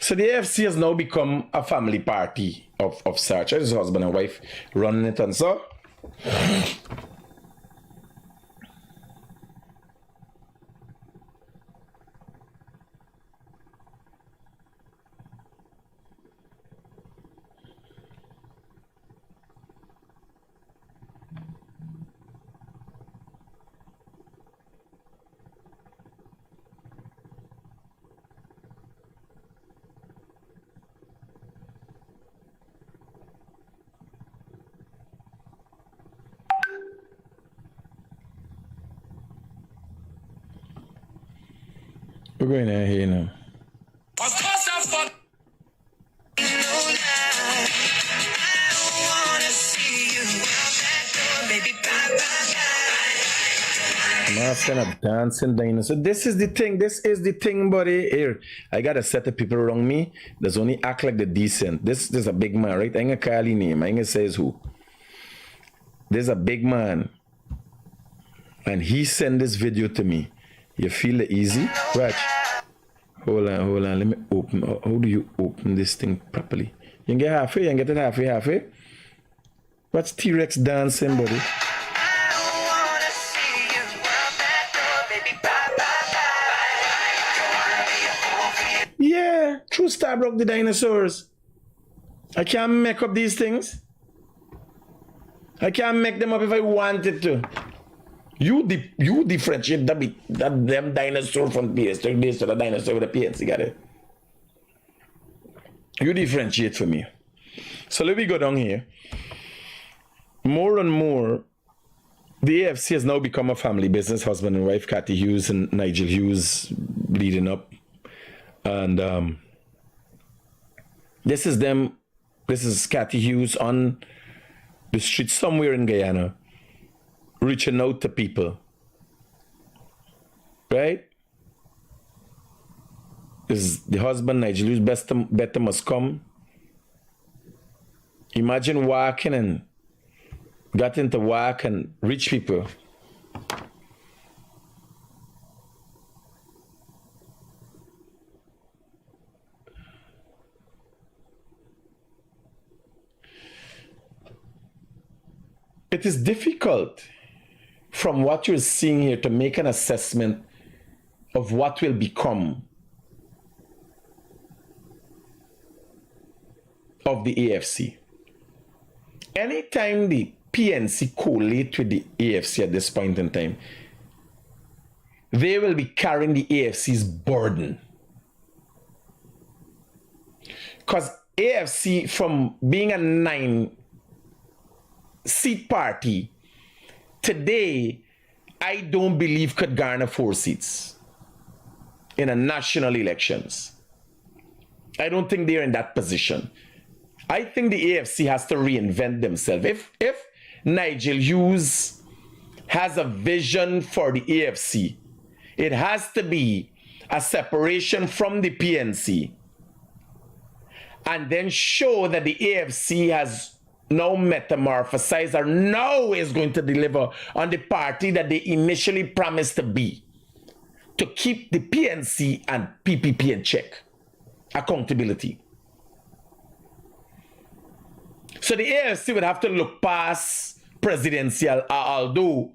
So the AFC has now become a family party of such. His husband and wife running it and so. We're going out here now. Masking up dancing dinosaur. This is the thing, buddy. Here, I got a set of people around me that's only act like the decent. This is a big man, right? I ain't gonna call his name. I ain't gonna say his who. There's a big man. And he sent this video to me. You feel it easy? Watch. Hold on. Let me open. How do you open this thing properly? You can get halfway. You can get it halfway. Watch T-Rex dancing, buddy. Yeah, true Starbrook the dinosaurs. I can't make up these things. I can't make them up if I wanted to. You differentiate that them dinosaur from PS. This to the dinosaur with the PS. You got it. You differentiate for me. So let me go down here. More and more, the AFC has now become a family business. Husband and wife, Cathy Hughes and Nigel Hughes, leading up. And this is them. This is Cathy Hughes on the street somewhere in Guyana, reaching out to people, right? This is the husband, Nigel Hughes, better must come. Imagine walking and got into work and rich people. It is difficult from what you're seeing here to make an assessment of what will become of the AFC. Anytime the PNC collate with the AFC at this point in time, they will be carrying the AFC's burden. Because AFC, from being a 9-seat party, today, I don't believe could garner 4 seats in a national elections. I don't think they're in that position. I think the AFC has to reinvent themselves. If Nigel Hughes has a vision for the AFC, it has to be a separation from the PNC and then show that the AFC has now metamorphosized or now is going to deliver on the party that they initially promised to be, to keep the PNC and PPP in check. Accountability. So the AFC would have to look past presidential, although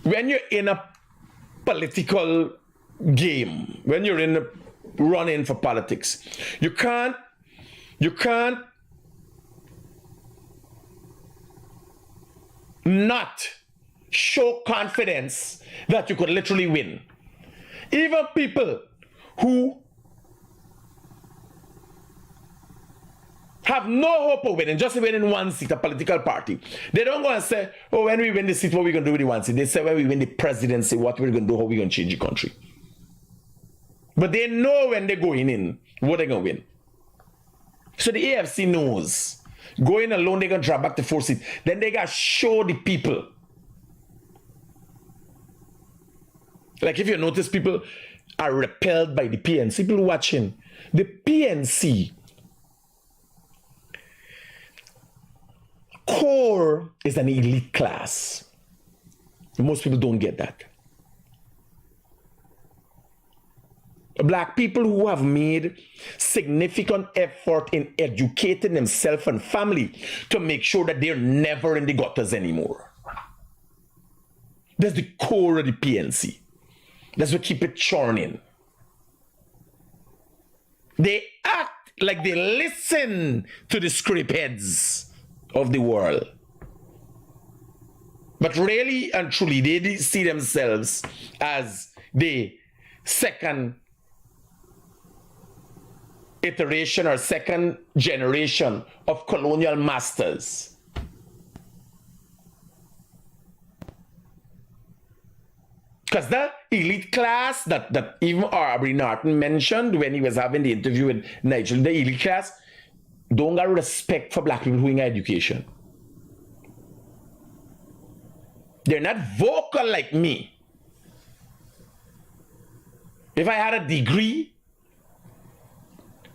when you're in a political game, when you're in a run-in for politics, you can't not show confidence that you could literally win. Even people who have no hope of winning, just winning one seat, a political party, they don't go and say, oh, when we win the seat, what are we going to do with the one seat? They say, when we win the presidency, what we're going to do, how we're going to change the country. But they know when they're going in, what they're going to win. So the AFC knows. Going alone, they're going to drop back to 4 seats. Then they got to show the people. Like if you notice, people are repelled by the PNC. People watching. The PNC core is an elite class. Most people don't get that. Black people who have made significant effort in educating themselves and family to make sure that they're never in the gutters anymore. That's the core of the PNC. That's what keep it churning. They act like they listen to the scrapeheads of the world. But really and truly, they see themselves as the second iteration or second generation of colonial masters. Because the elite class that even Aubrey Norton mentioned when he was having the interview with Nigel, the elite class don't got respect for black people who in education. They're not vocal like me. If I had a degree,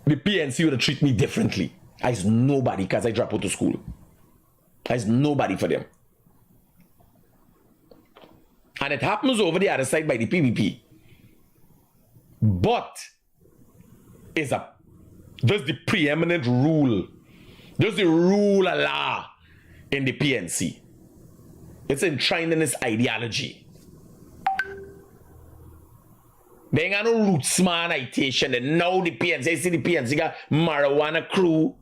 the PNC would have treated me differently. I was nobody because I dropped out of school. I was nobody for them. And it happens over the other side by the PVP. But there's the preeminent rule. There's the rule of law in the PNC. It's enshrined in its ideology. They ain't got no roots man citation. And now the PNC, I see the PNC got marijuana crew,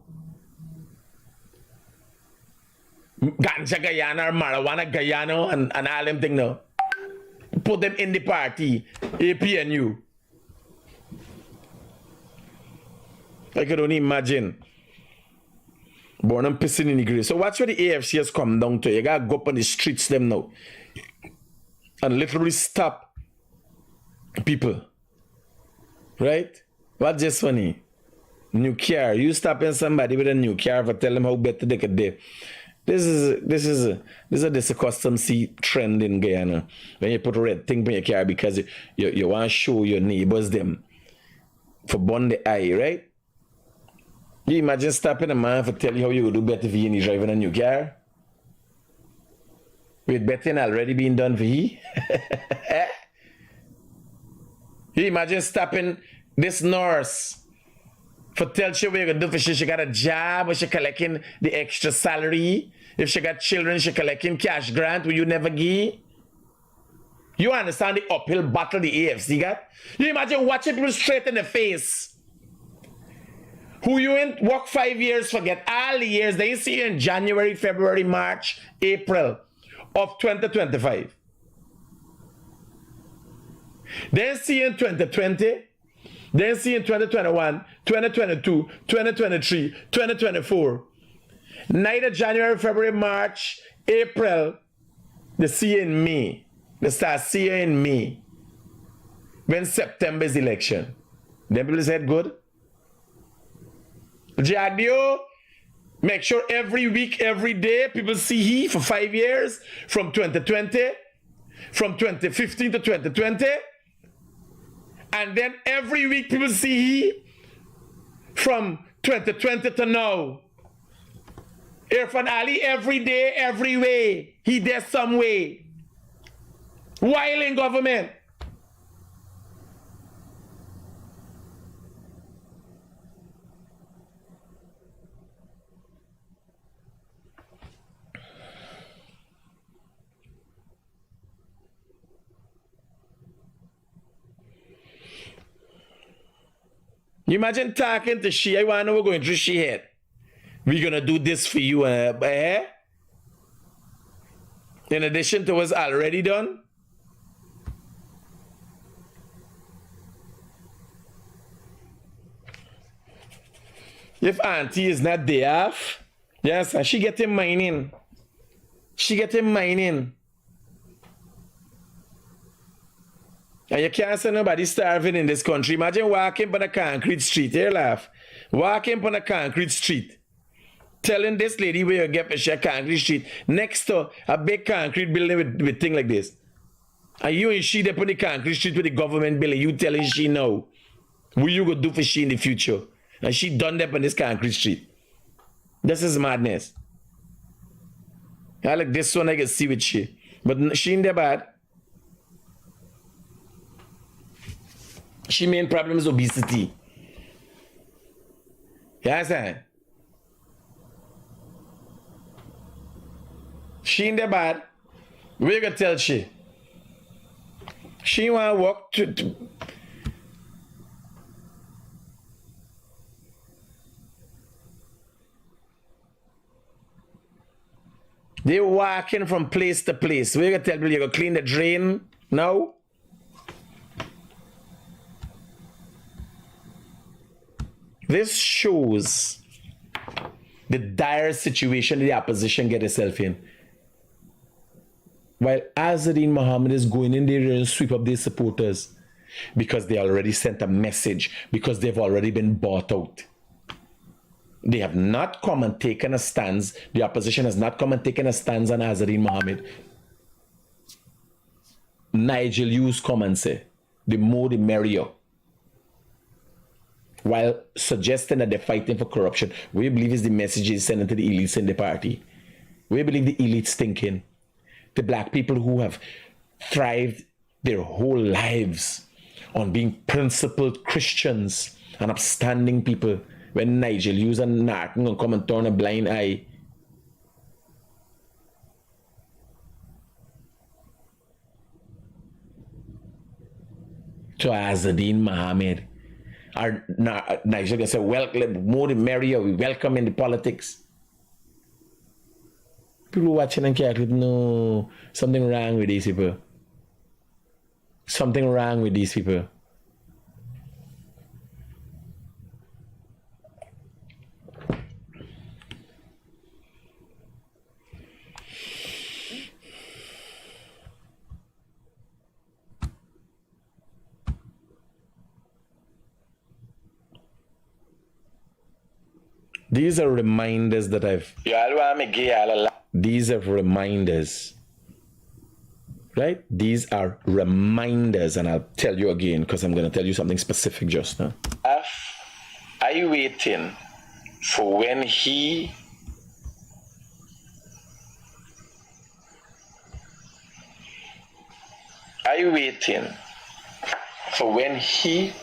ganja Guyana or marijuana Guyana and all them things now. Put them in the party, APNU. I could only imagine. Born and pissing in the grave. So watch what the AFC has come down to. You gotta go up on the streets them now. And literally stop people. Right? What's just funny? New car. You stopping somebody with a new car for tell them how better they could do. This is a custom see trend in Guyana. When you put a red thing on your car because you want to show your neighbors them for burn the eye, right? You imagine stopping a man for tell you how you would do better for you and he's driving a new car? With betting already being done for you? You imagine stopping this nurse for tell she what you gonna do for she got a job or she collecting the extra salary. If she got children, she collecting cash grant will you never give? You understand the uphill battle the AFC got? You imagine watching people straight in the face. Who you in work 5 years, forget all the years. They see you in January, February, March, April of 2025. Then see you in 2020. Then see you in 2021, 2022, 2023, 2024. Neither January, February, March, April, they see you in May. They start seeing you in May. When September is election. Then people said good. Jadio, make sure every week, every day, people see he for 5 years, from 2020, from 2015 to 2020. And then every week people see he from 2020 to now. Irfan Ali every day, every way. He there some way. While in government. You imagine talking to she, I want to know we're going through she head. We're going to do this for you. In addition to what's already done. If auntie is not there, yes, and she get him mining. She get him mining. And you can't say nobody starving in this country. Imagine walking on a concrete street. Here, laugh. Walking on a concrete street. Telling this lady where you get a concrete street next to a big concrete building with thing like this. And you and she, they put the concrete street with the government building. You telling she no. What you gonna do for she in the future? And she done that on this concrete street. This is madness. I like this one I can see with she. But she ain't that bad. She main problem is obesity. You understand? She ain't that bad. What you gonna tell she? She wanna walk to they walking from place to place. What you gonna tell people you gonna clean the drain now? This shows the dire situation the opposition get itself in. While Azurrdin Mohamed is going in there and sweep up their supporters because they already sent a message, because they've already been bought out. They have not come and taken a stance. The opposition has not come and taken a stance on Azurrdin Mohamed. Nigel used come and say, the more the merrier. While suggesting that they're fighting for corruption. We believe is the message is sending to the elites in the party. We believe the elites thinking. The black people who have thrived their whole lives on being principled Christians and upstanding people. When Nigel use a knocking and come and turn a blind eye. To Azurrdin Mohamed. Or Nigel can say, welcome, more the merrier, we welcome in the politics. People watching and can't no, something wrong with these people. Something wrong with these people. These are reminders that these are reminders. Right? These are reminders, and I'll tell you again because I'm going to tell you something specific just now. Are you waiting for when he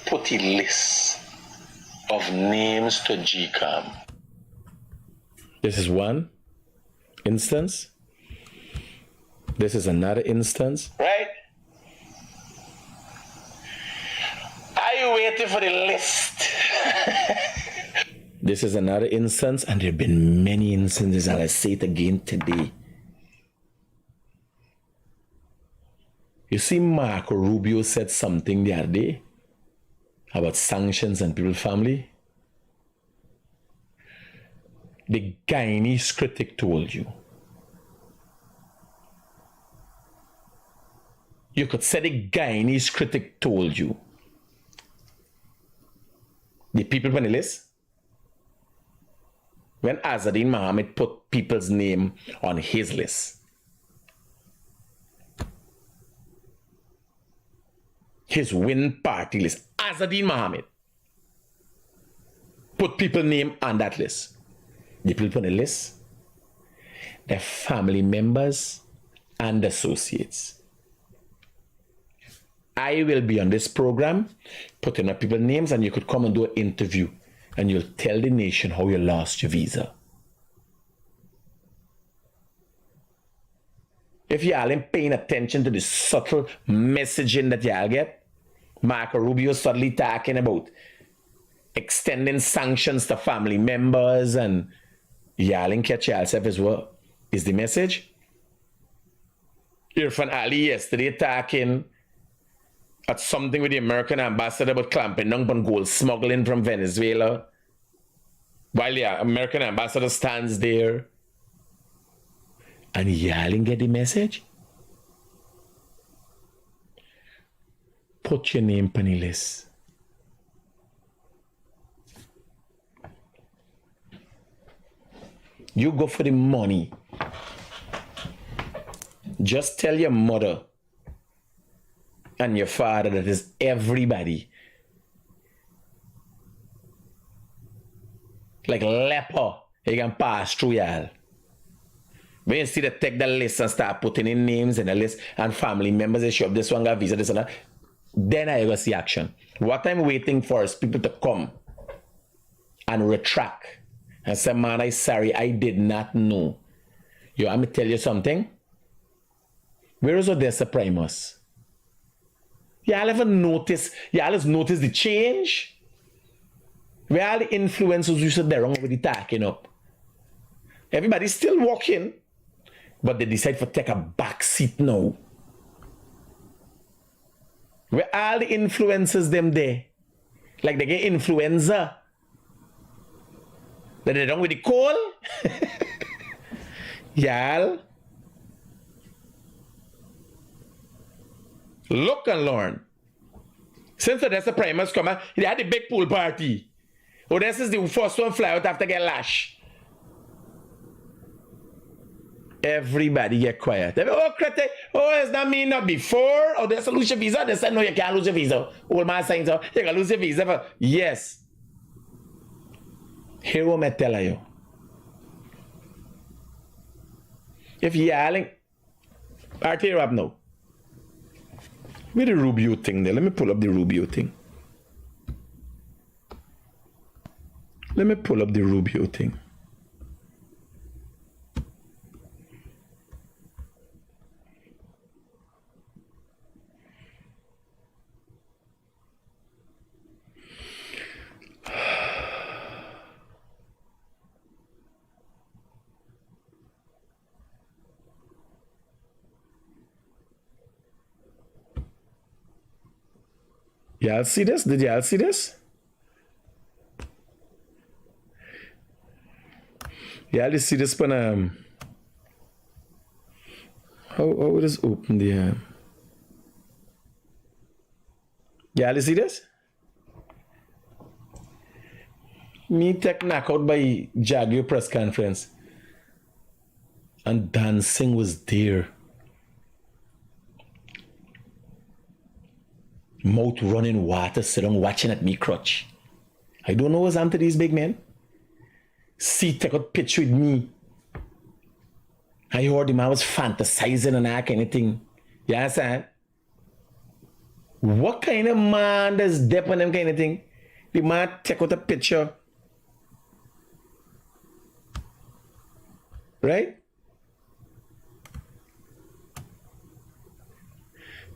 put a list of names to GCAM? This is one instance. This is another instance. Right? Are you waiting for the list? This is another instance, and there have been many instances, and I say it again today. You see, Marco Rubio said something the other day about sanctions and people's family. The Guyanese critic told you. You could say the Guyanese critic told you. The people on the list. When Azurrdin Mohamed put people's name on his list. His win party list. Azurrdin Mohamed put people's name on that list. The people on the list, their family members and associates. I will be on this program, putting up people's names, and you could come and do an interview, and you'll tell the nation how you lost your visa. If y'all ain't paying attention to the subtle messaging that y'all get, Marco Rubio suddenly talking about extending sanctions to family members and y'all ain't catch yourself as well. Is the message? Irfan Ali yesterday talking at something with the American ambassador about clamping down on gold smuggling from Venezuela. While the American ambassador stands there. And y'all ain't get the message? Put your name on the list. You go for the money. Just tell your mother and your father that is everybody. Like leper, you can pass through y'all. When you see they take the list and start putting in names in the list and family members, they show up this one got visa, this and that, then I go see action. What I'm waiting for is people to come and retract and say, man, I'm sorry, I did not know. Yo, I'm going to tell you something. Where is Odessa Primus? Y'all ever notice, y'all has noticed the change? Where all the influencers used to be wrong with the talking up. Everybody's still walking, but they decide to take a back seat now. Where all the influencers them there, like they get influenza, that they done with the coal. Y'all, look and learn. Since Odessa Primus come out, they had the big pool party. Odessa is the first one fly out after get lash. Everybody get quiet. They be, oh, Critic, oh, it's not me not before. Oh, there's a lose your visa. They said, no, you can't lose your visa. Old man saying so, you can lose your visa. Yes. Here what I tell you. If you're yelling, I'll tear up now. Where the Rubio thing there? Let me pull up the Rubio thing. Let me pull up the Rubio thing. Y'all see this? Did y'all see this? Y'all see this when how would this open the y'all see this? Me take knockout by Jaguar press conference and dancing was there. Mouth running water, sit down watching at me crutch. I don't know what's happened to these big men. See, take a picture with me. I heard the man was fantasizing and that kind of thing. You understand? What kind of man does dep on them kind of thing? The man take out a picture. Right?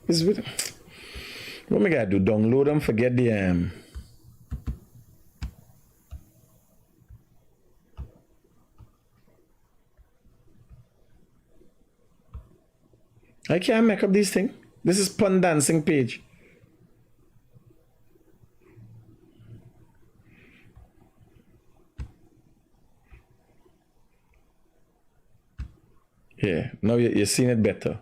This is what me gotta do? Download them, forget the I can't make up these things. This is pun dancing page. Yeah, now you're seeing it better.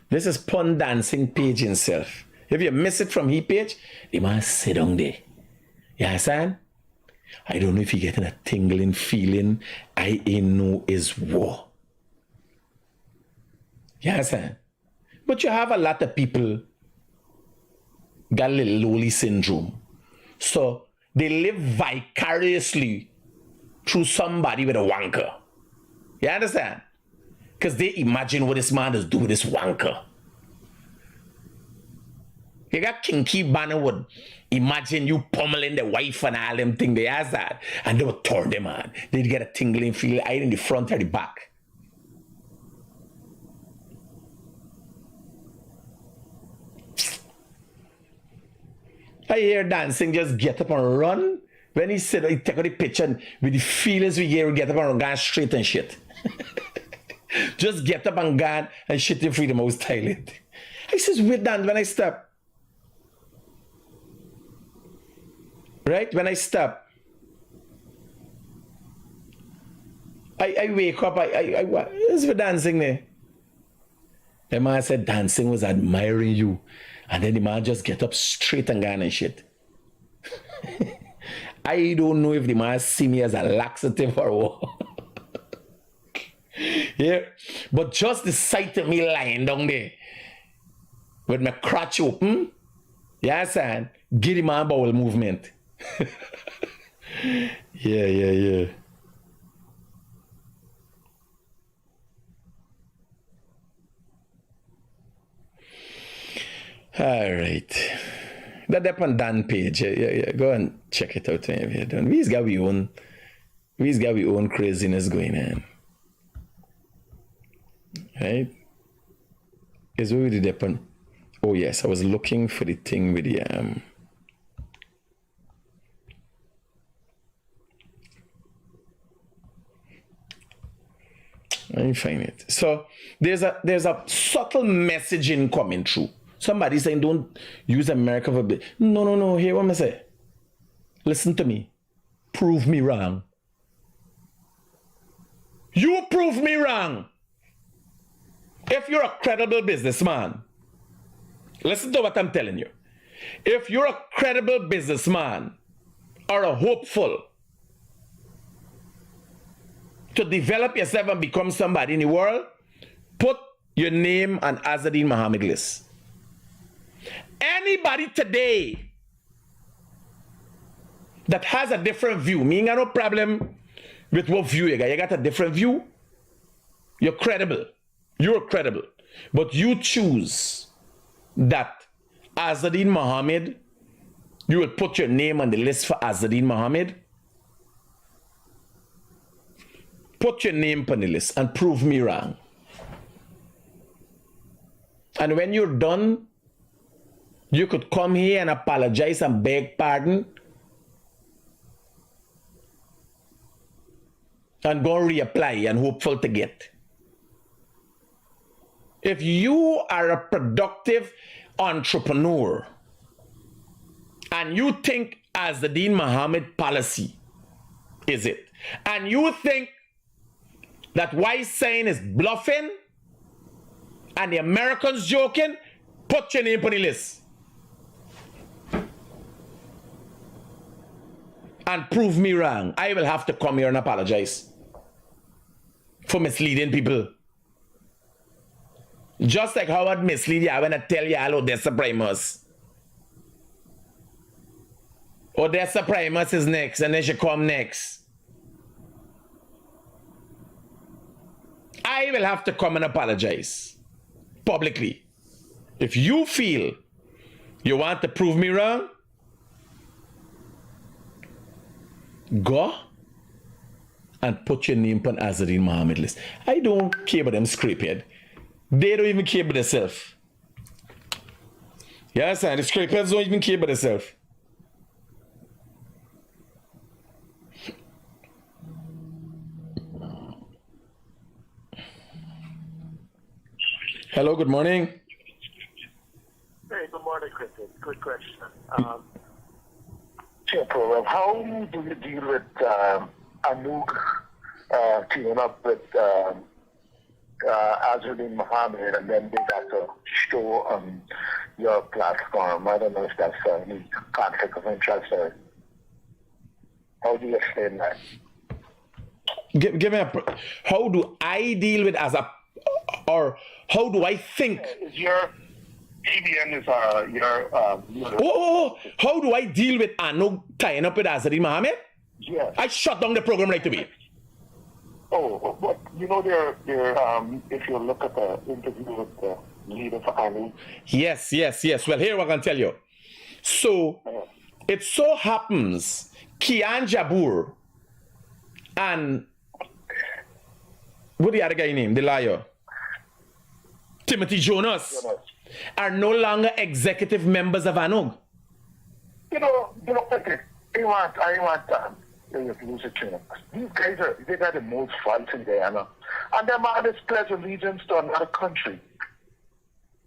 This is pun dancing page himself. If you miss it from his page, the man sit down there. You understand? I don't know if you're getting a tingling feeling. I ain't know is war. You understand? But you have a lot of people got a little lowly syndrome. So they live vicariously through somebody with a wanker. You understand? Because they imagine what this man does do with this wanker. You got Kinky Banner would imagine you pummeling the wife and all them things. They ask that. And they would turn them on. They'd get a tingling feeling either in the front or the back. I hear dancing, just get up and run. when he said, he take out the picture and with the feelings we get up and go straight and shit. Just get up and go and shit in Freedom House toilet. I says, wait, Dan, when I stop. Right? When I stop. I wake up, what is for dancing there? The man said dancing was admiring you. And then the man just get up straight and go and shit. I don't know if the man see me as a laxative or what. Yeah. But just the sight of me lying down there with my crotch open, yeah, son, give the man bowel movement. Yeah. All right. That up on Dan page. Yeah. Go and check it out if you don't. We's got we own craziness going on. Right? Is where we did up on. Oh yes, I was looking for the thing with the let me find it. So there's a subtle messaging coming through. Somebody saying don't use America for bit. No. Hear what I say. Listen to me. Prove me wrong. You prove me wrong. If you're a credible businessman, listen to what I'm telling you. If you're a credible businessman or a hopeful to develop yourself and become somebody in the world, put your name on Azurrdin Mohamed list. Anybody today that has a different view, me ain't got no problem with what view you got. You got a different view, you're credible. You're credible. But you choose that Azurrdin Mohamed, you will put your name on the list for Azurrdin Mohamed. Put your name on the list and prove me wrong. And when you're done, you could come here and apologize and beg pardon and go reapply and hopeful to get. If you are a productive entrepreneur and you think Azurrdin Mohamed policy is it, and you think that Wise saying is bluffing and the Americans joking, put your name on the list. And prove me wrong. I will have to come here and apologize for misleading people. Just like how I'd mislead you when I tell you all Odessa Primus. Odessa Primus is next and then she come next. I will have to come and apologize publicly. If you feel you want to prove me wrong, go and put your name on Azurrdin Mohamed list. I don't care about them scrapehead. They don't even care about themselves. Yes, sir. The scrapeheads don't even care about themselves. Hello, good morning. Hey, good morning, Critic. Good question. Program. How do you deal with Anouk teaming up with Azurrdin Mohamed, and then they got to show on your platform? I don't know if that's any conflict of interest or how do you explain that? Give me a. How do I deal with or how do I think? Is your TBN is your how do I deal with Anouk tying up with Azurrdin Mohamed? Yeah. I shut down the program right away. Oh, but you know, if you look at the interview with the leader for Anouk. Yes. Well, here I can tell you. So, it so happens Kian Jabur and what the other guy name? The liar. Timothy Jonas are no longer executive members of Anouk. You know, I want lose a train. These guys they got the most funds in Guyana. And them are this pledge allegiance to another country.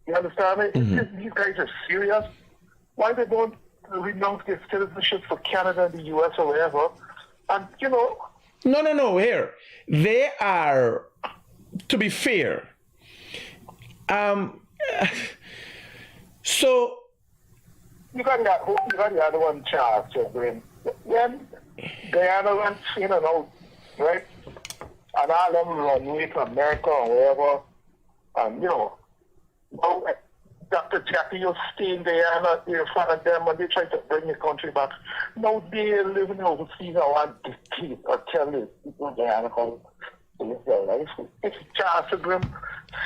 You understand me? If these guys are serious, why they don't renounce their citizenship for Canada and the US or wherever? And you know. No, here. They are, to be fair. So you got the other one, Charles. When Guyana went in and out, right? And all them run away to America or wherever, and you know, Dr. Jackie, you're staying there and in front of them and they try to bring your country back. Now they're living overseas. I want to dictate or tell you people in Guyana how to live their life. If Charles Sugrim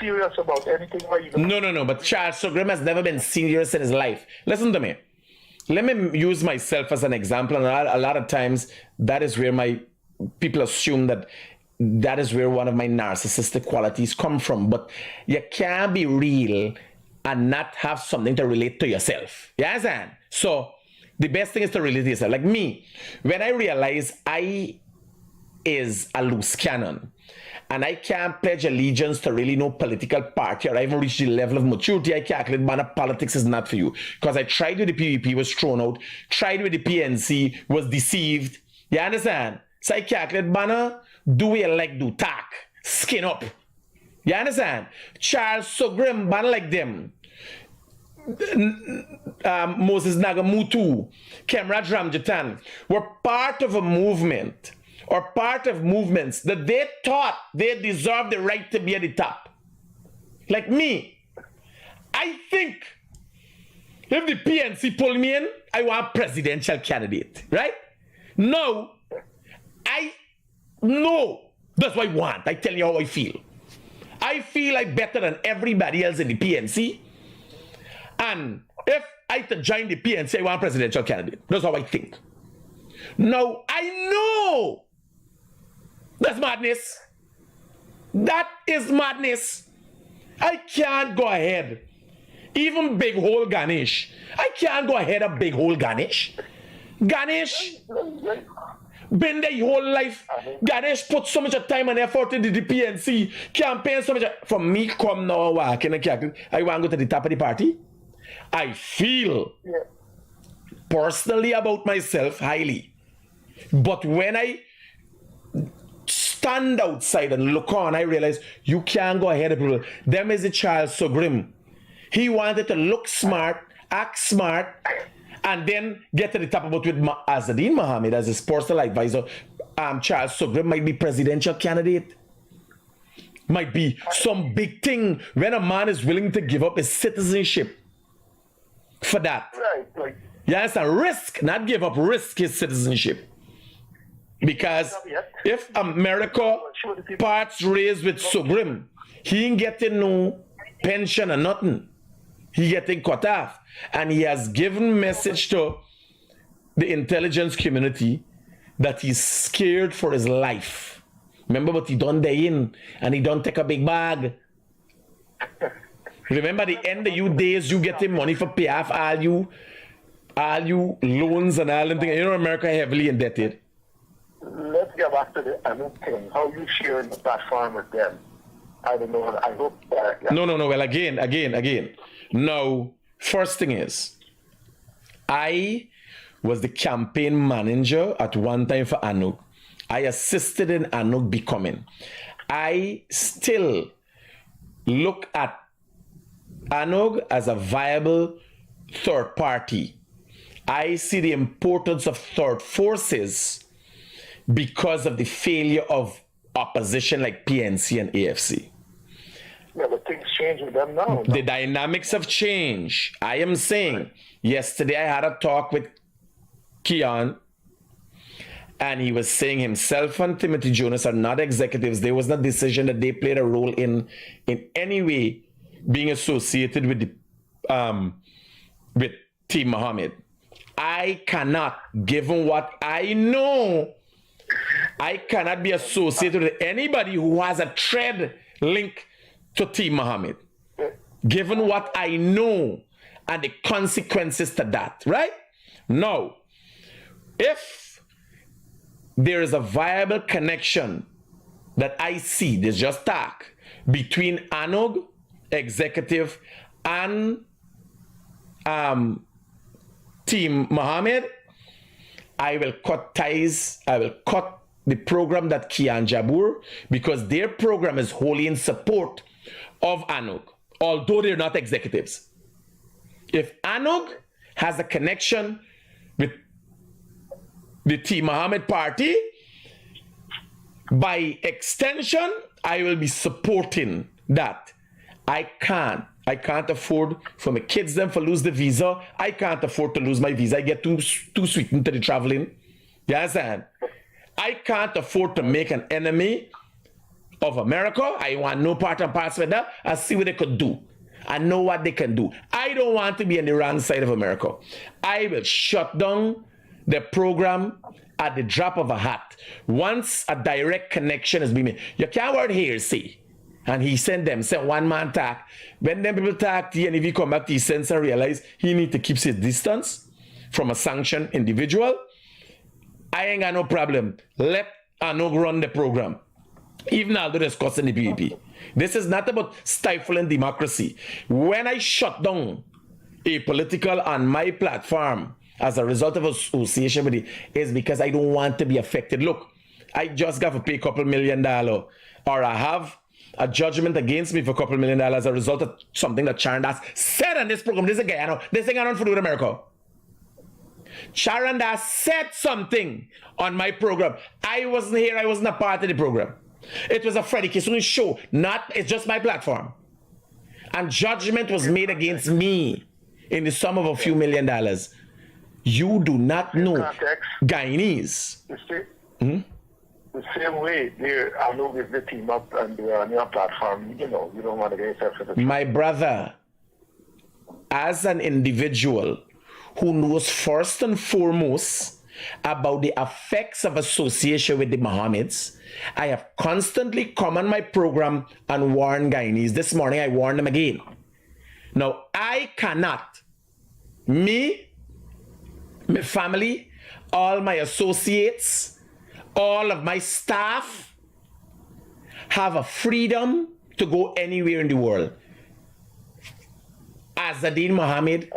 serious about anything or even... No, but Charles Sugrim has never been serious in his life. Listen to me. Let me use myself as an example, and a lot of times that is where my people assume that is where one of my narcissistic qualities come from. But you can't be real and not have something to relate to yourself. You understand? So the best thing is to relate to yourself. Like me, when I realize I is a loose cannon and I can't pledge allegiance to really no political party, or I haven't reached the level of maturity, I calculate, man, politics is not for you. Because I tried with the PVP, was thrown out, tried with the PNC, was deceived. You understand? So I calculate, banner, do we like do, tack, skin up. You understand? Charles Sugrim, banner like them. Moses Nagamutu, Kemraj Ramjatan were part of a movement or part of movements that they thought they deserved the right to be at the top. Like me, I think if the PNC pull me in, I want presidential candidate, right? No, I know that's what I want. I tell you how I feel. I feel like better than everybody else in the PNC. And if I to join the PNC, I want presidential candidate. That's how I think. Now, I know that's madness. That is madness. I can't go ahead. Even Big Hole Ganesh. I can't go ahead of Big Hole Ganesh. Ganesh been there your whole life. Ganesh put so much time and effort into the PNC campaign. So much for me come now walking I want to go to the top of the party. I feel personally about myself highly. But when I stand outside and look on, I realize you can't go ahead of people. Them is a Charles Sugrim. He wanted to look smart, act smart, and then get to the top of it with Azurrdin Mohamed as his personal advisor. Charles Sugrim might be presidential candidate. Might be some big thing when a man is willing to give up his citizenship for that. Right. Yes, a risk, not give up, risk his citizenship. Because if America parts raised with Sugrim, he ain't getting no pension or nothing. He getting cut off. And he has given message to the intelligence community that he's scared for his life. Remember what he done there in, and he don't take a big bag. Remember the end of you days, you getting money for pay off all you loans and all them things. You know America heavily indebted. Let's get back to the other thing. How you sharing the platform with them? I don't know. I hope that. Yeah. No. Well, again. Now, first thing is, I was the campaign manager at one time for Anuk. I assisted in Anuk becoming. I still look at Anuk as a viable third party. I see the importance of third forces because of the failure of opposition like PNC and AFC. Yeah, but things change with them now. The dynamics have changed. I am saying, yesterday I had a talk with Keon, and he was saying himself and Timothy Jonas are not executives. There was no decision that they played a role in any way being associated with the with Team Mohamed. I cannot, given what I know, I cannot be associated with anybody who has a thread link to Team Mohamed. Given what I know and the consequences to that, right? Now, If there is a viable connection that I see, there's just talk between ANOG, executive, and Team Mohamed, I will cut ties, I will cut the program that Kian Jabur, because their program is wholly in support of ANOG, although they're not executives. If ANOG has a connection with the Team Mohamed party, by extension, I will be supporting that. I can't afford for my kids them to lose the visa. I can't afford to lose my visa. I get too sweetened to the traveling. You understand? I can't afford to make an enemy of America. I want no part and parts with that. I see what they could do. I know what they can do. I don't want to be on the wrong side of America. I will shut down the program at the drop of a hat. Once a direct connection has been made. You can't word here, see. And he sent one man talk. When them people talk to you, and if he come back to his sense and realize he need to keep his distance from a sanctioned individual, I ain't got no problem. Let Anog run the program. Even although discussing the PDP. This is not about stifling democracy. When I shut down a political on my platform as a result of association with it, is because I don't want to be affected. Look, I just got to pay a couple $1 million, or I have a judgment against me for a couple $1 million as a result of something that Charrandass said on this program. This is a guy, I know. This thing I don't for do with America. Charrandass said something on my program. I wasn't here. I wasn't a part of the program. It was a Freddie Kissoon show. It's just my platform. And judgment was made against me in the sum of a few $1 million. You do not know Guyanese. The same way, I know with the team up and they're on your platform, you know, you don't want to get yourself to the... My brother, as an individual who knows first and foremost about the effects of association with the Mohameds, I have constantly come on my program and warned Guyanese. This morning I warned them again. Now, I cannot, me, my family, all my associates, all of my staff have a freedom to go anywhere in the world. Azurrdin Mohamed,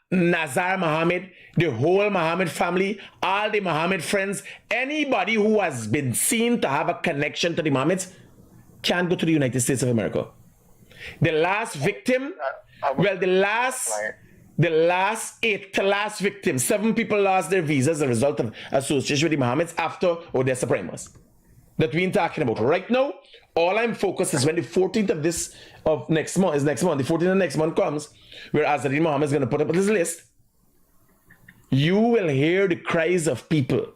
Nazar Mohamed, the whole Mohamed family, all the Mohamed friends, anybody who has been seen to have a connection to the Mohameds can go to the United States of America. The last victim, well, the last victim, 7 people lost their visas as a result of association with the Mohameds after Odessa Primus. That we're talking about right now. All I'm focused is when the 14th of next month, the 14th of next month comes, where Azurrdin Mohamed is going to put up this list. You will hear the cries of people,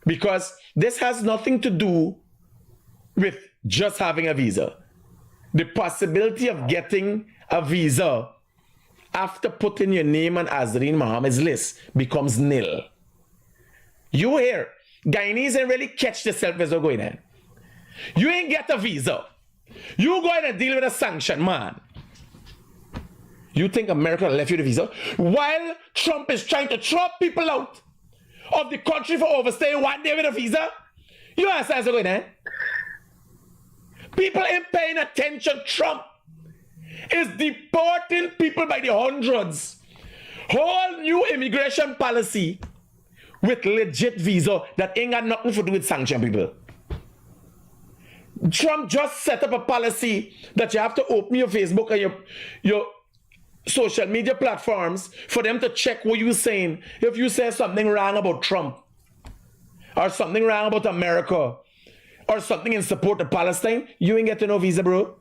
because this has nothing to do with just having a visa. The possibility of getting a visa after putting your name on Azurrdin Mohamed's list becomes nil. You hear, Guyanese ain't really catch themselves as they're going in. You ain't get a visa. You going to deal with a sanction, man. You think America left you the visa? While Trump is trying to throw people out of the country for overstaying 1 day with a visa, you understand what's going on? People ain't paying attention. Trump is deporting people by the hundreds. Whole new immigration policy with legit visa that ain't got nothing to do with sanction people. Trump just set up a policy that you have to open your Facebook and your social media platforms for them to check what you're saying. If you say something wrong about Trump, or something wrong about America, or something in support of Palestine, you ain't getting no visa, bro.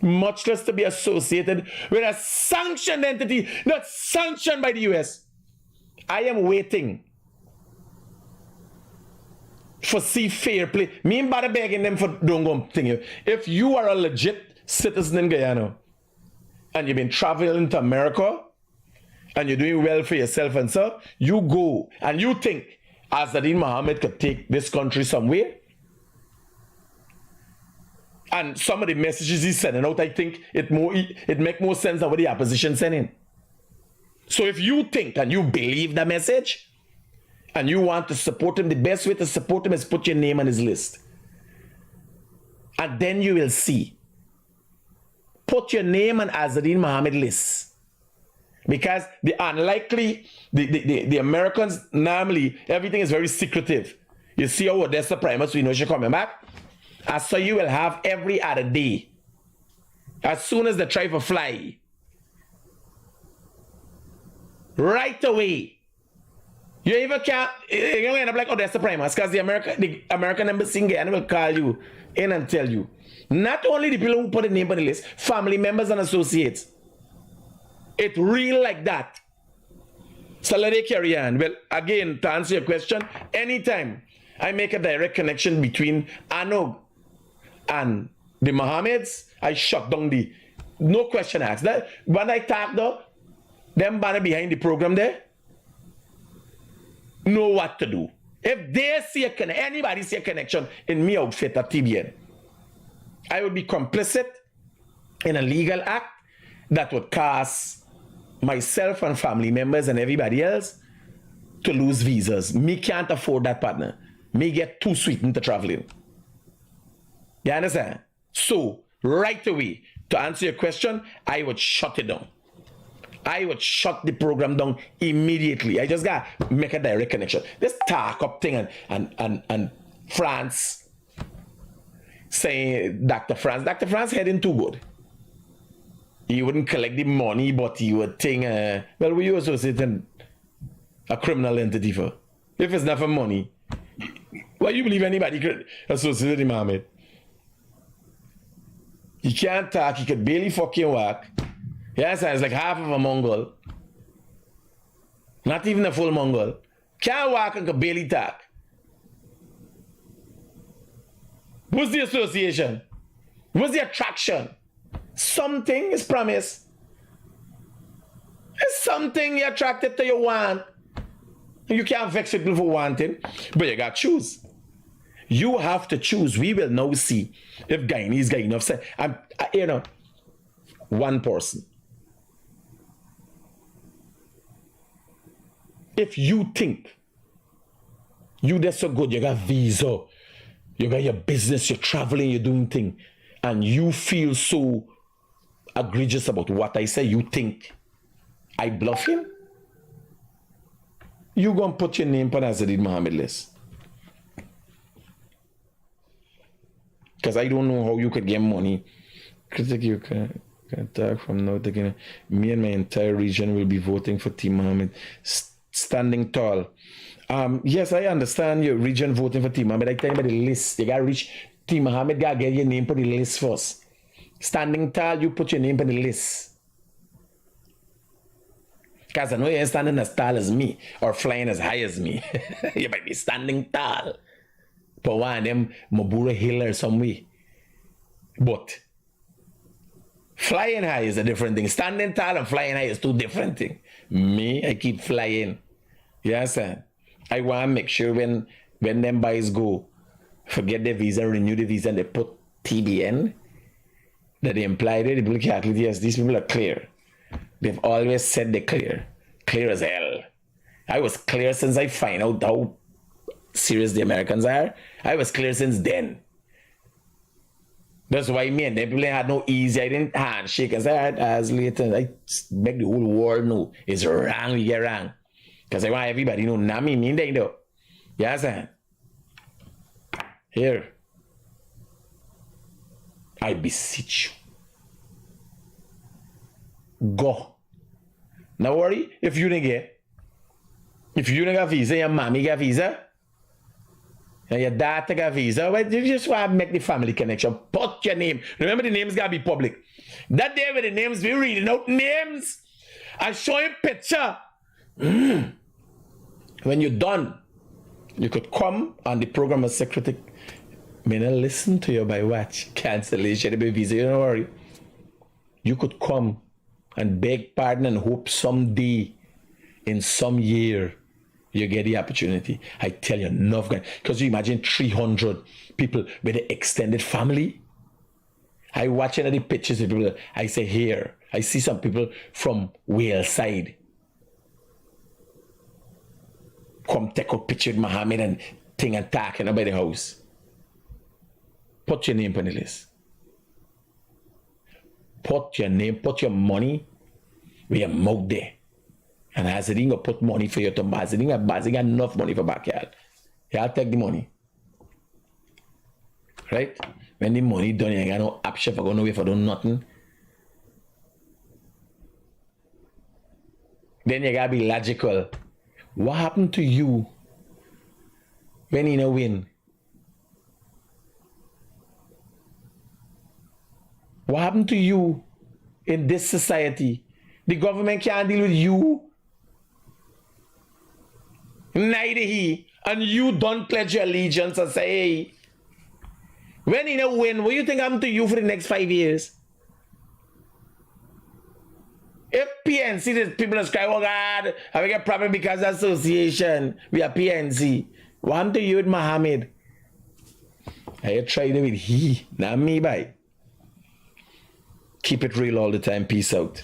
Much less to be associated with a sanctioned entity that's sanctioned by the US. I am waiting for see fair play. Me and bother begging them for don't go thing you. If you are a legit citizen in Guyana and you've been traveling to America and you're doing well for yourself and so, you go and you think Azurrdin Mohamed could take this country somewhere. And some of the messages he's sending out, I think it make more sense than what the opposition sending. So if you think and you believe the message and you want to support him, the best way to support him is put your name on his list. And then you will see. Put your name on Azurrdin Mohamed list. Because the unlikely, the Americans, normally, everything is very secretive. You see how Odessa Primus, we know she's coming back. And so you will have every other day. As soon as they try to fly. Right away. You even can't, you're going to end up like Odessa Primus, because the American embassy in Guyana will call you in and tell you. Not only the people who put a name on the list, family members and associates. It's real like that. So let it carry on. Well, again, to answer your question, anytime I make a direct connection between Anog and the Mohameds, I shut down the, no question asked. That, when I talk though, them banner behind the program there, know what to do. If they see anybody see a connection in me outfit at TBN, I would be complicit in a legal act that would cause myself and family members and everybody else to lose visas. Me can't afford that, partner. Me get too sweet into traveling. You understand? So, right away, to answer your question, I would shut it down. I would shut the program down immediately. I just got to make a direct connection. This talk up thing and France saying Dr. France heading too good. He wouldn't collect the money, but he would think, well, we associating a criminal entity for. If it's not for money, why you believe anybody could associate with Mohammed? He can't talk, he could barely fucking walk. Yes, it's like half of a Mongol. Not even a full Mongol. Can't walk and could barely talk. What's the association? What's the attraction? Something is promised. It's something you're attracted to, you want. You can't vex people for wanting, but you got to choose. You have to choose. We will now see if Guyanese got enough sense. You know, one person. If you think you that's so good, you got visa, you got your business, you're traveling, you're doing things, and you feel so egregious about what I say, you think I bluff him? You gonna put your name on Azurrdin Mohamed list. Because I don't know how you could get money. Critic, you can talk from now to me and my entire region will be voting for Team Mohamed. Standing tall. Yes, I understand your region voting for Team Mohamed. I tell you about the list. You gotta reach Team Mohamed, gotta get your name on the list first. Standing tall, you put your name on the list. Because I know you ain't standing as tall as me or flying as high as me. You might be standing tall. But one of them, Mabura Hill or some way. But flying high is a different thing. Standing tall and flying high is two different things. Me, I keep flying. You understand? I want to make sure when them boys go, forget the visa, renew the visa, and they put TBN, that they implied it, the people calculate, yes, these people are clear. They've always said they're clear. Clear as hell. I was clear since I find out how serious the Americans are. I was clear since then. That's why me and them people had no easy. I didn't handshake and say, all right, as later, I make the whole world know it's wrong, we get wrong. Because I want everybody to know, not me, they know. You understand? Here. I beseech you. Go. Now worry if you didn't get. If you didn't get visa, your mommy got visa. And your dad got visa. Well, you just want to make the family connection. Put your name. Remember, the names got to be public. That day with the names, we reading out names. I show you picture. When you're done, you could come on the program as secretary. May not listen to you by watch. Cancellation, the visa, don't worry. You could come and beg pardon and hope someday, in some year, you get the opportunity. I tell you, enough guys. Because you imagine 300 people with an extended family. I watch the pictures of people. I say, here, I see some people from Wales side. come take a picture with Mohamed and thing and talking about the house. Put your name on the list. Put your name, put your money where your mouth there. And Azurrdin go put money for you to Azurrdin got enough money for backyard. Y'all take the money. Right? When the money done, you ain't got no option for going away for doing nothing. Then you gotta be logical. What happened to you when you win? What happened to you in this society? The government can't deal with you. Neither he. And you don't pledge your allegiance and say, hey, when you win, what do you think happened to you for the next 5 years? If PNC, the people are crying, oh God, I get a problem because of association. We are PNC. What happened to you with Mohamed? I tried it with he, not me, bye. Keep it real all the time. Peace out.